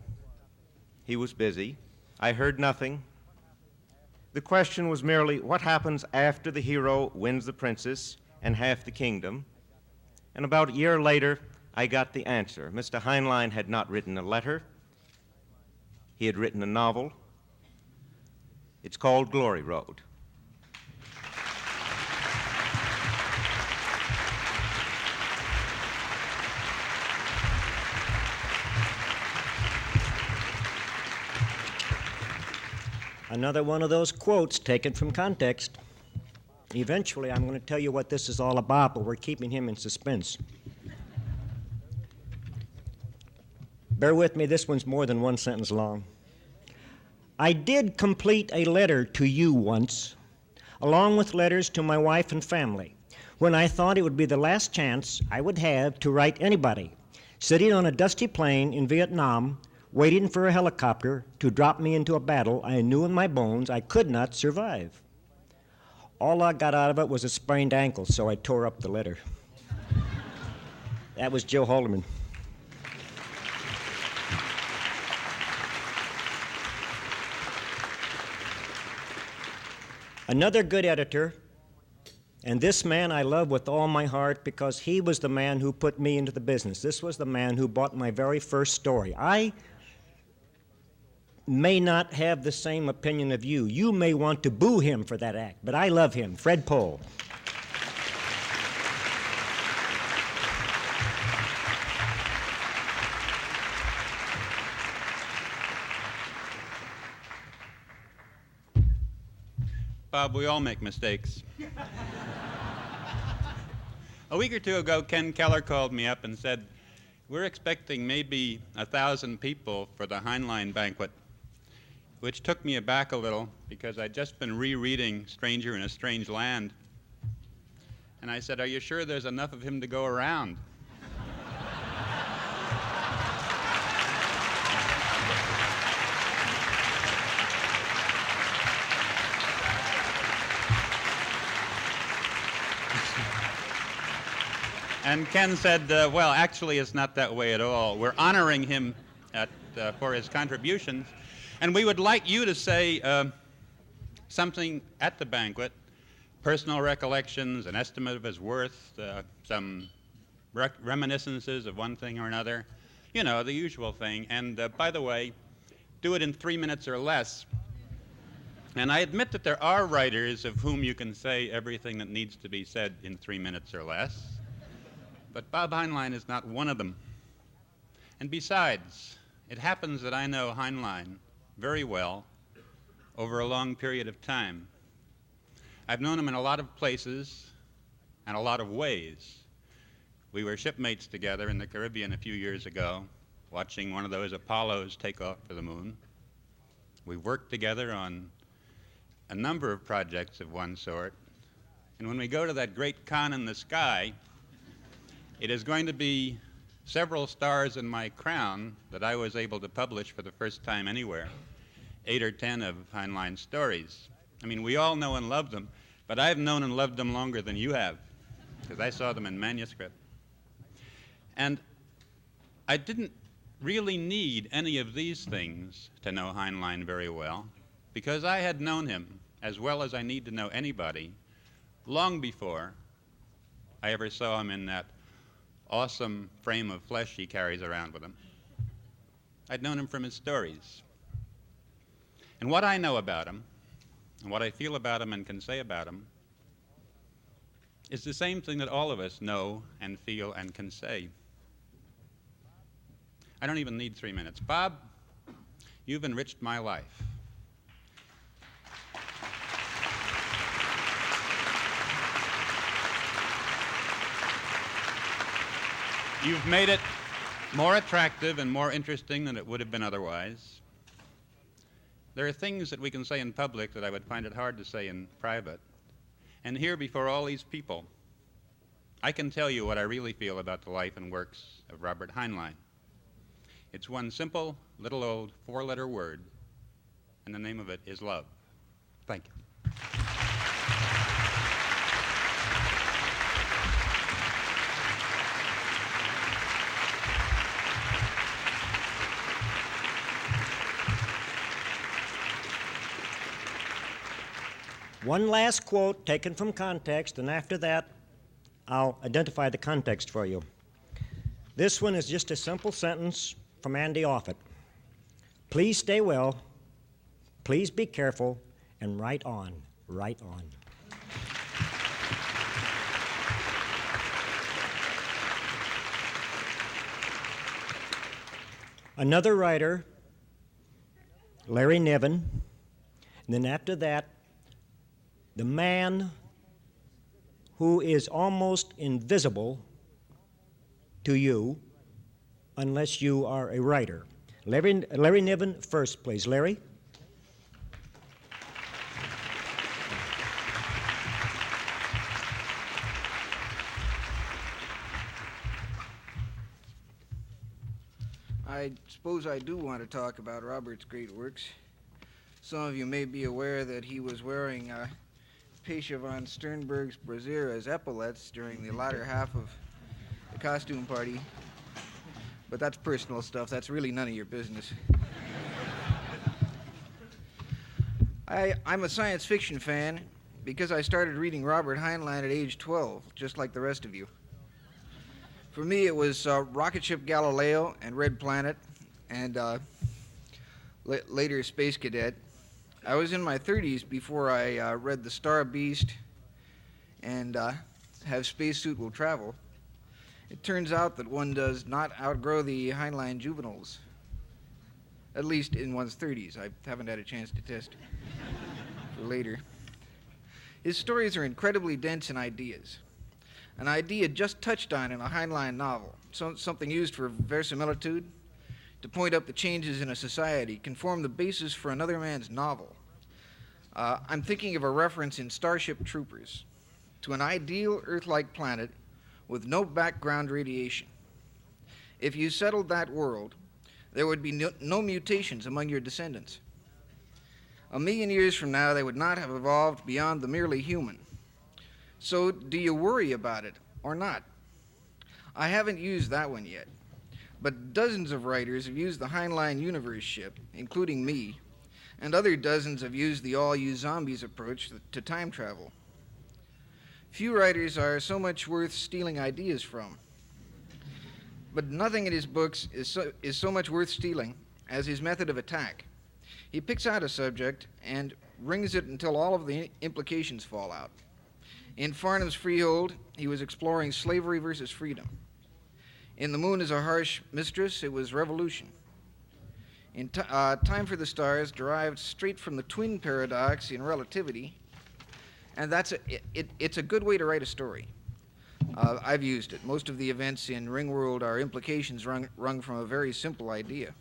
He was busy. I heard nothing. The question was merely, what happens after the hero wins the princess and half the kingdom? And about a year later, I got the answer. Mr. Heinlein had not written a letter. He had written a novel. It's called Glory Road. Another one of those quotes taken from context. Eventually, I'm going to tell you what this is all about, but we're keeping him in suspense. Bear with me, this one's more than one sentence long. I did complete a letter to you once, along with letters to my wife and family, when I thought it would be the last chance I would have to write anybody, sitting on a dusty plane in Vietnam, waiting for a helicopter to drop me into a battle I knew in my bones I could not survive. All I got out of it was a sprained ankle, so I tore up the letter. That was Joe Haldeman. Another good editor, and this man I love with all my heart because he was the man who put me into the business. This was the man who bought my very first story. I may not have the same opinion of you. You may want to boo him for that act, but I love him, Fred Pohl. Bob, we all make mistakes. A week or two ago, Ken Keller called me up and said, we're expecting maybe 1,000 people for the Heinlein banquet, which took me aback a little because I'd just been rereading Stranger in a Strange Land. And I said, are you sure there's enough of him to go around? And Ken said, well, actually, it's not that way at all. We're honoring him for his contributions, and we would like you to say something at the banquet, personal recollections, an estimate of his worth, some reminiscences of one thing or another, you know, the usual thing. And by the way, do it in 3 minutes or less. And I admit that there are writers of whom you can say everything that needs to be said in 3 minutes or less. But Bob Heinlein is not one of them. And besides, it happens that I know Heinlein very well over a long period of time. I've known him in a lot of places and a lot of ways. We were shipmates together in the Caribbean a few years ago, watching one of those Apollos take off for the moon. We worked together on a number of projects of one sort. And when we go to that great con in the sky, it is going to be several stars in my crown that I was able to publish for the first time anywhere, 8 or 10 of Heinlein's stories. I mean, we all know and love them, but I've known and loved them longer than you have, because I saw them in manuscript. And I didn't really need any of these things to know Heinlein very well, because I had known him as well as I need to know anybody long before I ever saw him in that awesome frame of flesh he carries around with him. I'd known him from his stories. And what I know about him, and what I feel about him and can say about him, is the same thing that all of us know and feel and can say. I don't even need 3 minutes. Bob, you've enriched my life. You've made it more attractive and more interesting than it would have been otherwise. There are things that we can say in public that I would find it hard to say in private. And here, before all these people, I can tell you what I really feel about the life and works of Robert Heinlein. It's one simple, little old 4-letter word, and the name of it is love. Thank you. One last quote taken from context, and after that, I'll identify the context for you. This one is just a simple sentence from Andy Offutt. Please stay well, please be careful, and write on, write on. Another writer, Larry Niven, and then after that, the man who is almost invisible to you unless you are a writer. Larry Niven first, please. Larry? I suppose I do want to talk about Robert's great works. Some of you may be aware that he was wearing Pasha von Sternberg's brassiere as epaulets during the latter half of the costume party. But that's personal stuff. That's really none of your business. I'm a science fiction fan because I started reading Robert Heinlein at age 12, just like the rest of you. For me, it was Rocket Ship Galileo and Red Planet, and later Space Cadet. I was in my 30s before I read The Star Beast and Have Spacesuit Will Travel. It turns out that one does not outgrow the Heinlein juveniles, at least in one's 30s. I haven't had a chance to test for later. His stories are incredibly dense in ideas. An idea just touched on in a Heinlein novel, something used for verisimilitude, to point up the changes in a society, can form the basis for another man's novel. I'm thinking of a reference in Starship Troopers to an ideal Earth-like planet with no background radiation. If you settled that world, there would be no mutations among your descendants. 1,000,000 years from now, they would not have evolved beyond the merely human. So do you worry about it or not? I haven't used that one yet, but dozens of writers have used the Heinlein universe ship, including me, and other dozens have used the all-you-zombies approach to time travel. Few writers are so much worth stealing ideas from, but nothing in his books is so much worth stealing as his method of attack. He picks out a subject and wrings it until all of the implications fall out. In Farnham's Freehold, he was exploring slavery versus freedom. In The Moon is a Harsh Mistress, it was revolution. In Time for the Stars, derived straight from the twin paradox in relativity, and it's a good way to write a story. I've used it. Most of the events in Ringworld are implications wrung from a very simple idea.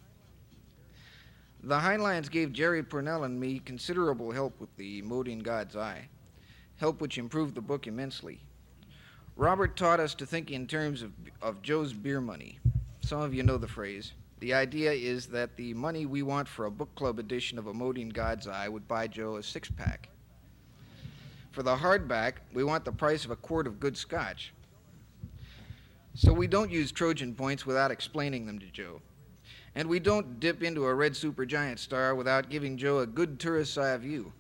The Heinleins gave Jerry Pournelle and me considerable help with the Mote in God's Eye, help which improved the book immensely. Robert taught us to think in terms of Joe's beer money. Some of you know the phrase. The idea is that the money we want for a book club edition of A Mote in God's Eye would buy Joe a six-pack. For the hardback, we want the price of a quart of good scotch. So we don't use Trojan points without explaining them to Joe. And we don't dip into a red supergiant star without giving Joe a good tourist's eye view.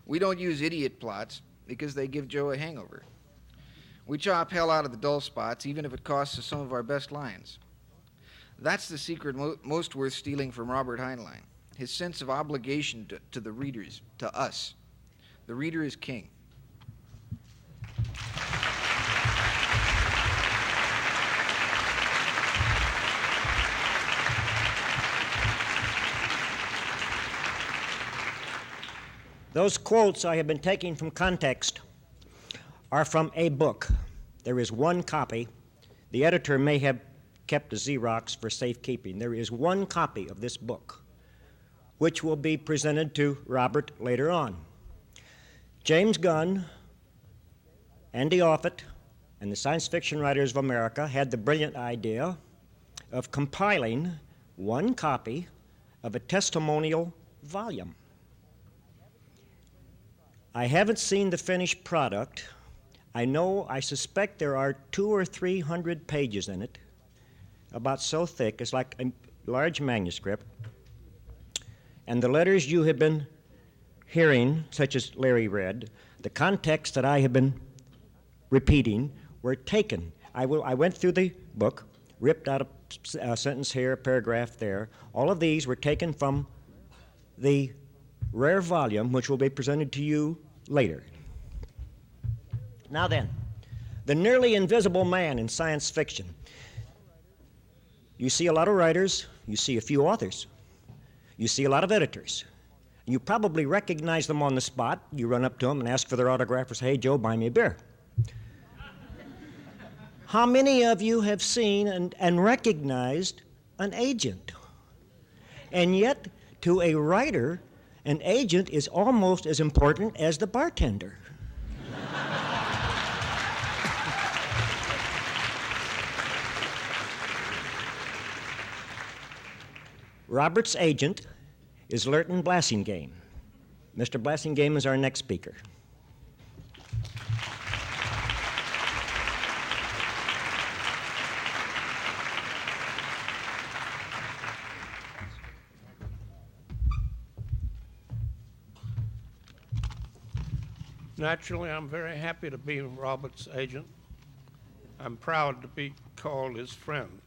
We don't use idiot plots because they give Joe a hangover. We chop hell out of the dull spots, even if it costs us some of our best lines. That's the secret most worth stealing from Robert Heinlein, his sense of obligation to the readers, to us. The reader is king. Those quotes I have been taking from context are from a book. There is one copy. The editor may have kept a Xerox for safekeeping. There is one copy of this book, which will be presented to Robert later on. James Gunn, Andy Offutt, and the Science Fiction Writers of America had the brilliant idea of compiling one copy of a testimonial volume. I haven't seen the finished product. I suspect there are 200 or 300 pages in it, about so thick, it's like a large manuscript. And the letters you have been hearing, such as Larry read, the context that I have been repeating, were taken. I went through the book, ripped out a sentence here, a paragraph there. All of these were taken from the rare volume, which will be presented to you later. Now then, the nearly invisible man in science fiction. You see a lot of writers, you see a few authors, you see a lot of editors. You probably recognize them on the spot. You run up to them and ask for their autograph or say, "Hey, Joe, buy me a beer." How many of you have seen and recognized an agent? And yet, to a writer, an agent is almost as important as the bartender. Robert's agent is Lurton Blassingame. Mr. Blassingame is our next speaker. Naturally, I'm very happy to be Robert's agent. I'm proud to be called his friend.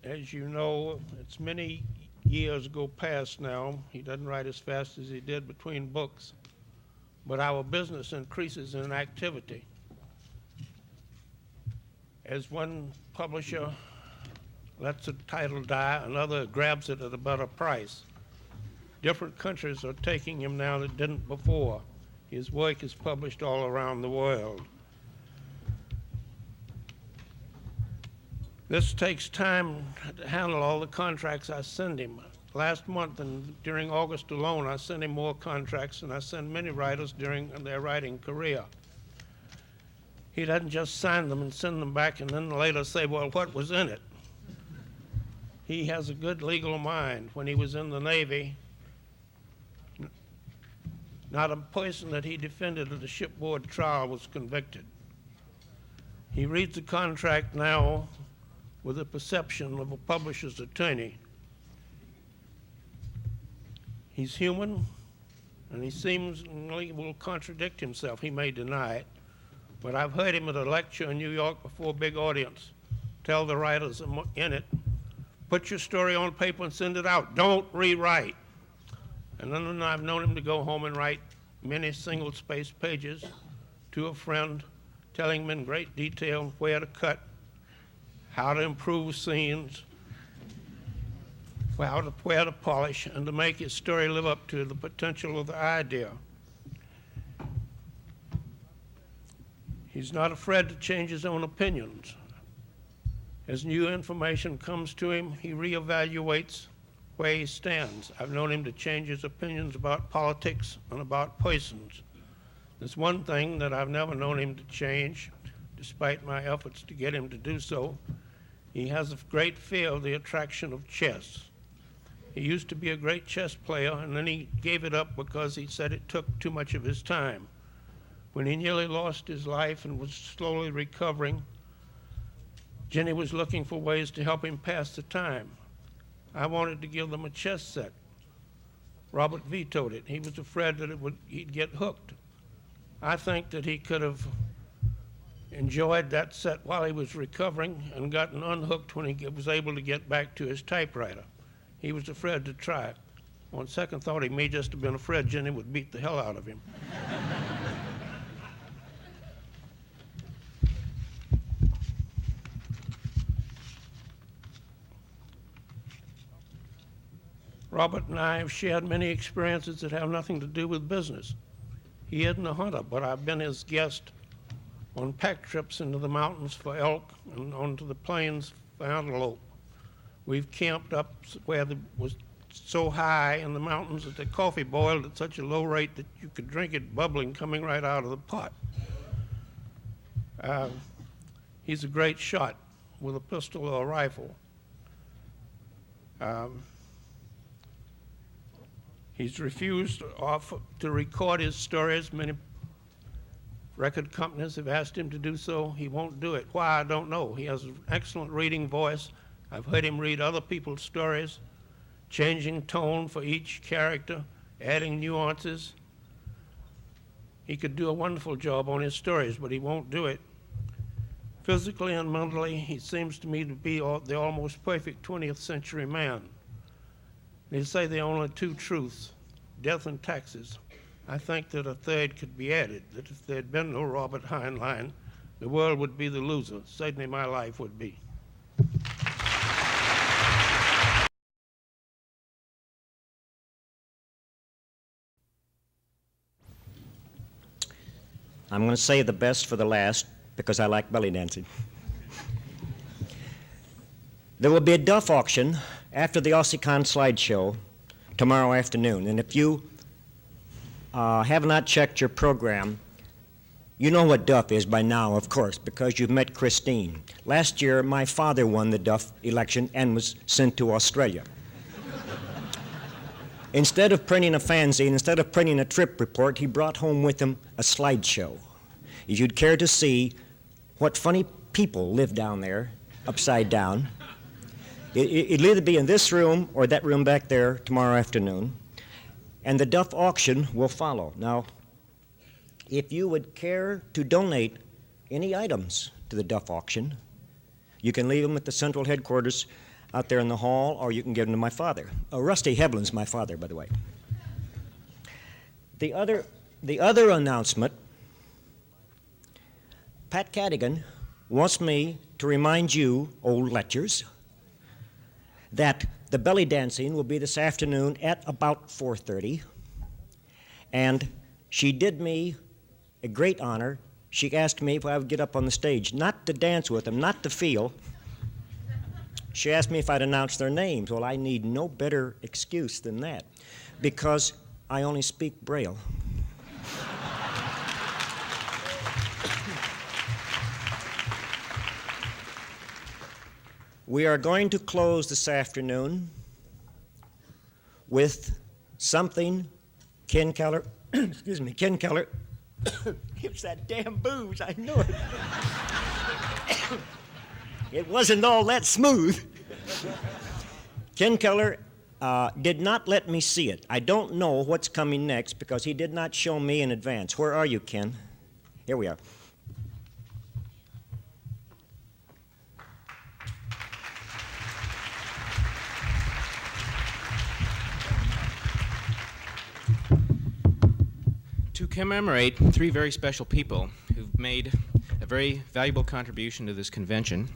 As you know, it's many years go past now. He doesn't write as fast as he did between books, but our business increases in activity. As one publisher lets a title die, another grabs it at a better price. Different countries are taking him now that didn't before. His work is published all around the world. This takes time to handle all the contracts I send him. Last month and during August alone, I sent him more contracts than I send many writers during their writing career. He doesn't just sign them and send them back and then later say, "Well, what was in it?" He has a good legal mind. When he was in the Navy, not a person that he defended at a shipboard trial was convicted. He reads the contract now with the perception of a publisher's attorney. He's human, and he seemingly will contradict himself. He may deny it, but I've heard him at a lecture in New York before a big audience tell the writers in it, "Put your story on paper and send it out. Don't rewrite." And then I've known him to go home and write many single-spaced pages to a friend, telling him in great detail where to cut, how to improve scenes, where to polish, and to make his story live up to the potential of the idea. He's not afraid to change his own opinions. As new information comes to him, he reevaluates where he stands. I've known him to change his opinions about politics and about persons. There's one thing that I've never known him to change, despite my efforts to get him to do so. He has a great fear of the attraction of chess. He used to be a great chess player, and then he gave it up because he said it took too much of his time. When he nearly lost his life and was slowly recovering, Jenny was looking for ways to help him pass the time. I wanted to give them a chess set. Robert vetoed it. He was afraid that he'd get hooked. I think that he could have enjoyed that set while he was recovering and gotten unhooked when he was able to get back to his typewriter. He was afraid to try it. On second thought, he may just have been afraid Jenny would beat the hell out of him. Robert and I have shared many experiences that have nothing to do with business. He isn't a hunter, but I've been his guest on pack trips into the mountains for elk and onto the plains for antelope. We've camped up where it was so high in the mountains that the coffee boiled at such a low rate that you could drink it bubbling coming right out of the pot. He's a great shot with a pistol or a rifle. He's refused to record his stories. Many record companies have asked him to do so. He won't do it. Why, I don't know. He has an excellent reading voice. I've heard him read other people's stories, changing tone for each character, adding nuances. He could do a wonderful job on his stories, but he won't do it. Physically and mentally, he seems to me to be the almost perfect 20th century man. They say there are only two truths, death and taxes. I think that a third could be added, that if there had been no Robert Heinlein, the world would be the loser. Certainly my life would be. I'm going to say the best for the last because I like belly dancing. There will be a duff auction after the AussieCon slideshow tomorrow afternoon. And if you have not checked your program, you know what duff is by now, of course, because you've met Christine. Last year, my father won the duff election and was sent to Australia. Instead of printing a fanzine, instead of printing a trip report, he brought home with him a slideshow. If you'd care to see what funny people live down there, upside down, it'll either be in this room or that room back there tomorrow afternoon, and the duff auction will follow. Now, if you would care to donate any items to the duff auction, you can leave them at the central headquarters out there in the hall, or you can give them to my father. Rusty Heblin's my father, by the way. The other announcement, Pat Cadigan wants me to remind you, old lechers, that the belly dancing will be this afternoon at about 4:30, and she did me a great honor. She asked me if I would get up on the stage, not to dance with them, not to feel. She asked me if I'd announce their names. Well, I need no better excuse than that, because I only speak Braille. We are going to close this afternoon with something Ken Keller, Ken Keller, it's that damn booze, I know it. It wasn't all that smooth. Ken Keller did not let me see it. I don't know what's coming next because he did not show me in advance. Where are you, Ken? Here we are. To commemorate three very special people who've made a very valuable contribution to this convention,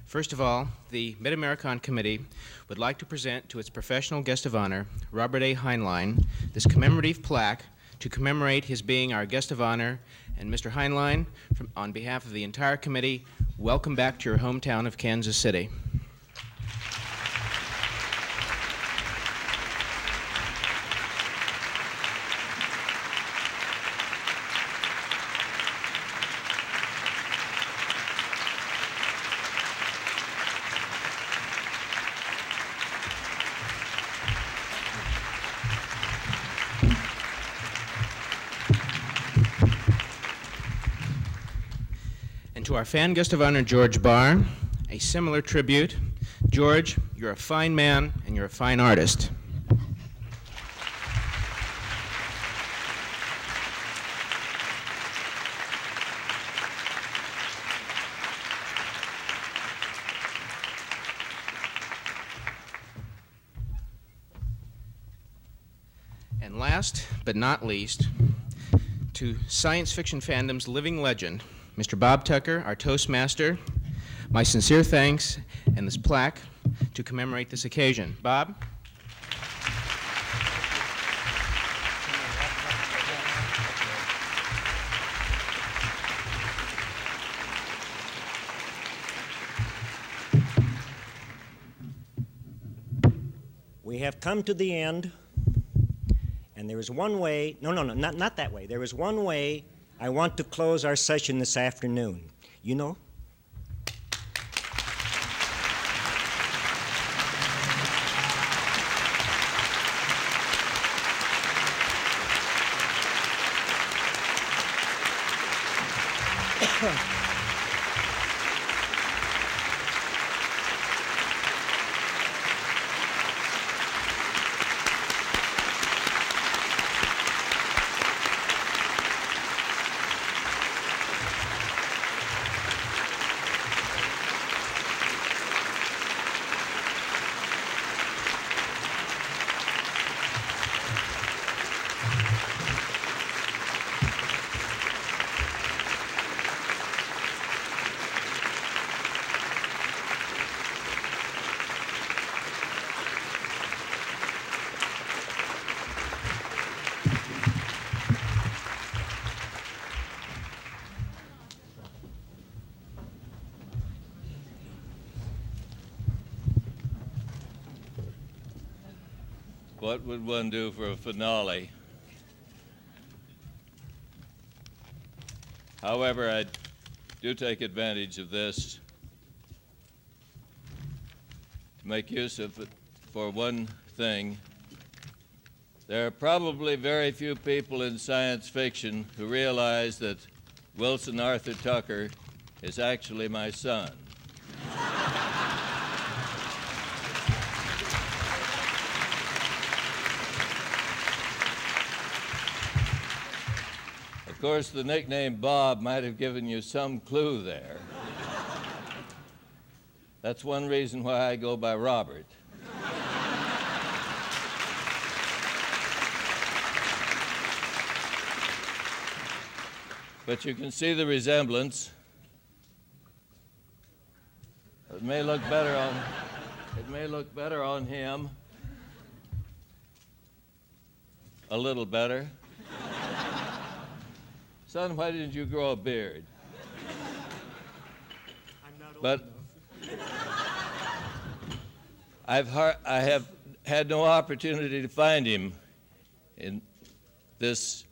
first of all, the MidAmeriCon Committee would like to present to its professional guest of honor, Robert A. Heinlein, this commemorative plaque to commemorate his being our guest of honor. And Mr. Heinlein, on behalf of the entire committee, welcome back to your hometown of Kansas City. To our fan guest of honor, George Barr, a similar tribute. George, you're a fine man and you're a fine artist. And last but not least, to science fiction fandom's living legend, Mr. Bob Tucker, our Toastmaster, my sincere thanks and this plaque to commemorate this occasion. Bob? We have come to the end, and there is one way, not that way. There is one way I want to close our session this afternoon. You know? What would one do for a finale? However, I do take advantage of this to make use of it for one thing. There are probably very few people in science fiction who realize that Wilson Arthur Tucker is actually my son. Of course, the nickname Bob might have given you some clue there. That's one reason why I go by Robert. But you can see the resemblance. It may look better on him. A little better. Son, why didn't you grow a beard? I'm not old But enough. I have had no opportunity to find him in this.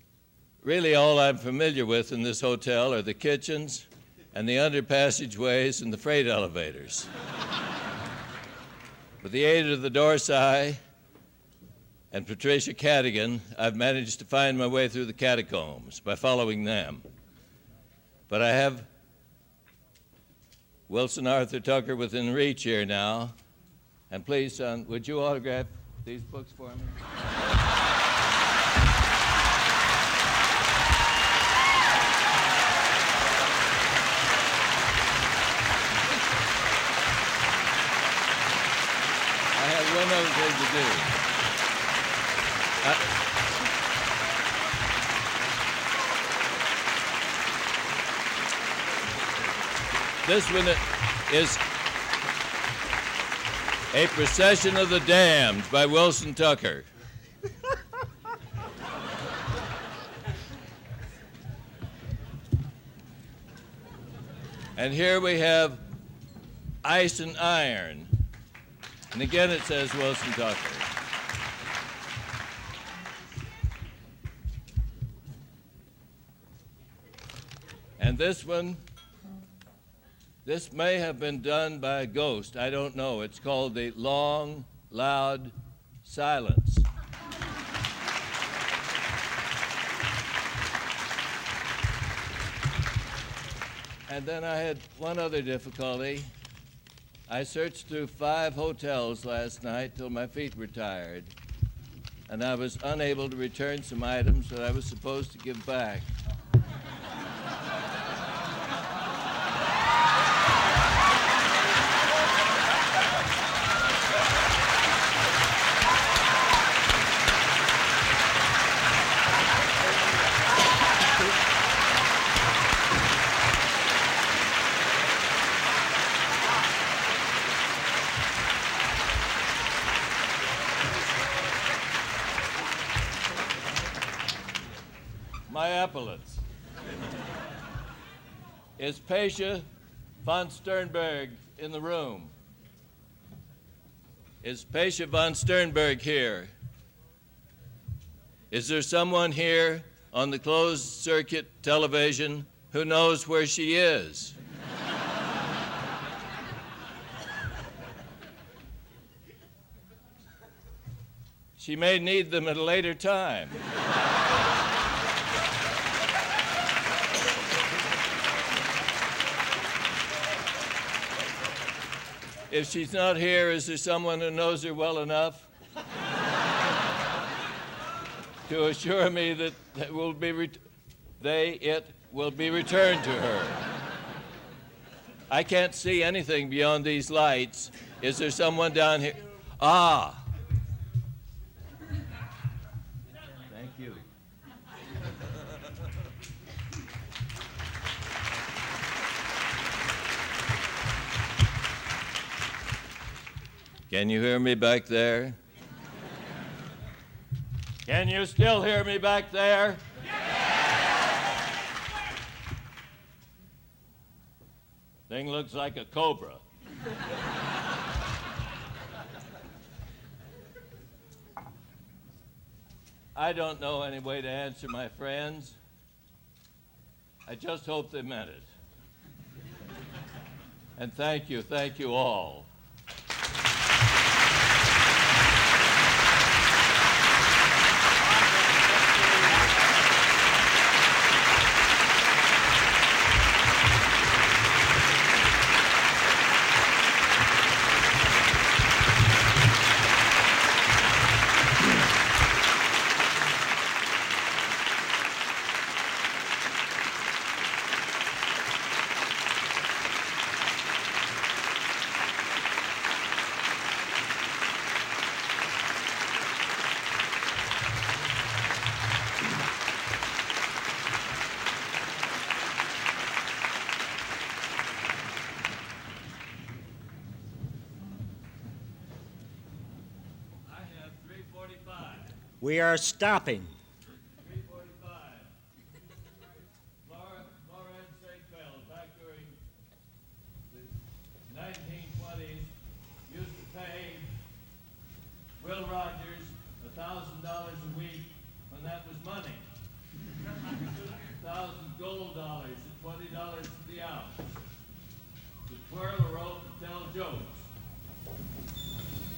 Really, all I'm familiar with in this hotel are the kitchens and the under passageways and the freight elevators. With the aid of the Dorsai and Patricia Cadigan, I've managed to find my way through the catacombs by following them. But I have Wilson Arthur Tucker within reach here now. And please, son, would you autograph these books for me? I have one other thing to do. This one is A Procession of the Damned by Wilson Tucker. And here we have Ice and Iron. And again it says Wilson Tucker. And this one, this may have been done by a ghost. I don't know. It's called The Long, Loud Silence. And then I had one other difficulty. I searched through 5 hotels last night till my feet were tired, and I was unable to return some items that I was supposed to give back. My epaulets. Is Pasha von Sternberg in the room? Is Pasha von Sternberg here? Is there someone here on the closed circuit television who knows where she is? She may need them at a later time. If she's not here, is there someone who knows her well enough to assure me that it will be returned to her? I can't see anything beyond these lights. Is there someone down here? Ah. Thank you. Can you hear me back there? Can you still hear me back there? Thing looks like a cobra. I don't know any way to answer my friends. I just hope they meant it. And thank you all. We are stopping. 3:45. Laura and St. back during the 1920s, used to pay Will Rogers $1,000 a week when that was money. 1,000 gold dollars at $20 for the ounce. To twirl a rope and tell jokes.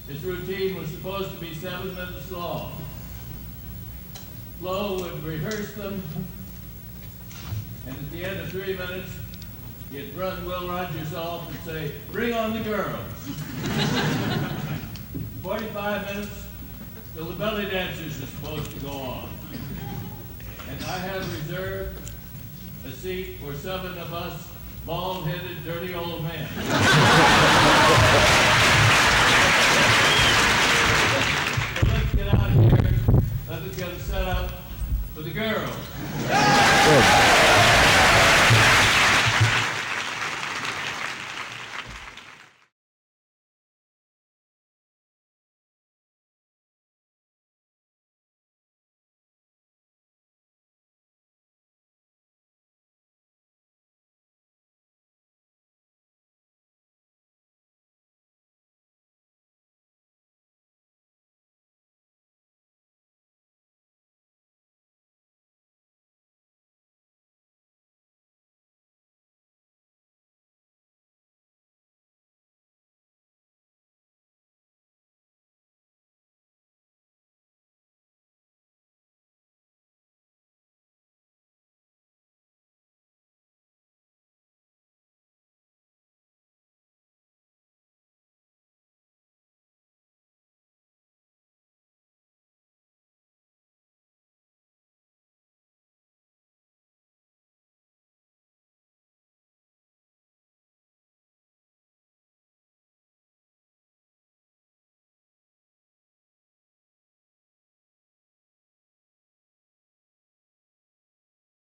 His routine was supposed to be 7 minutes long. Flo would rehearse them, and at the end of 3 minutes, he'd run Will Rogers off and say, "Bring on the girls." 45 minutes till the belly dancers are supposed to go on. And I have reserved a seat for 7 of us bald-headed, dirty old men. So let's get out of here. Let us get a set up for the girls. Good.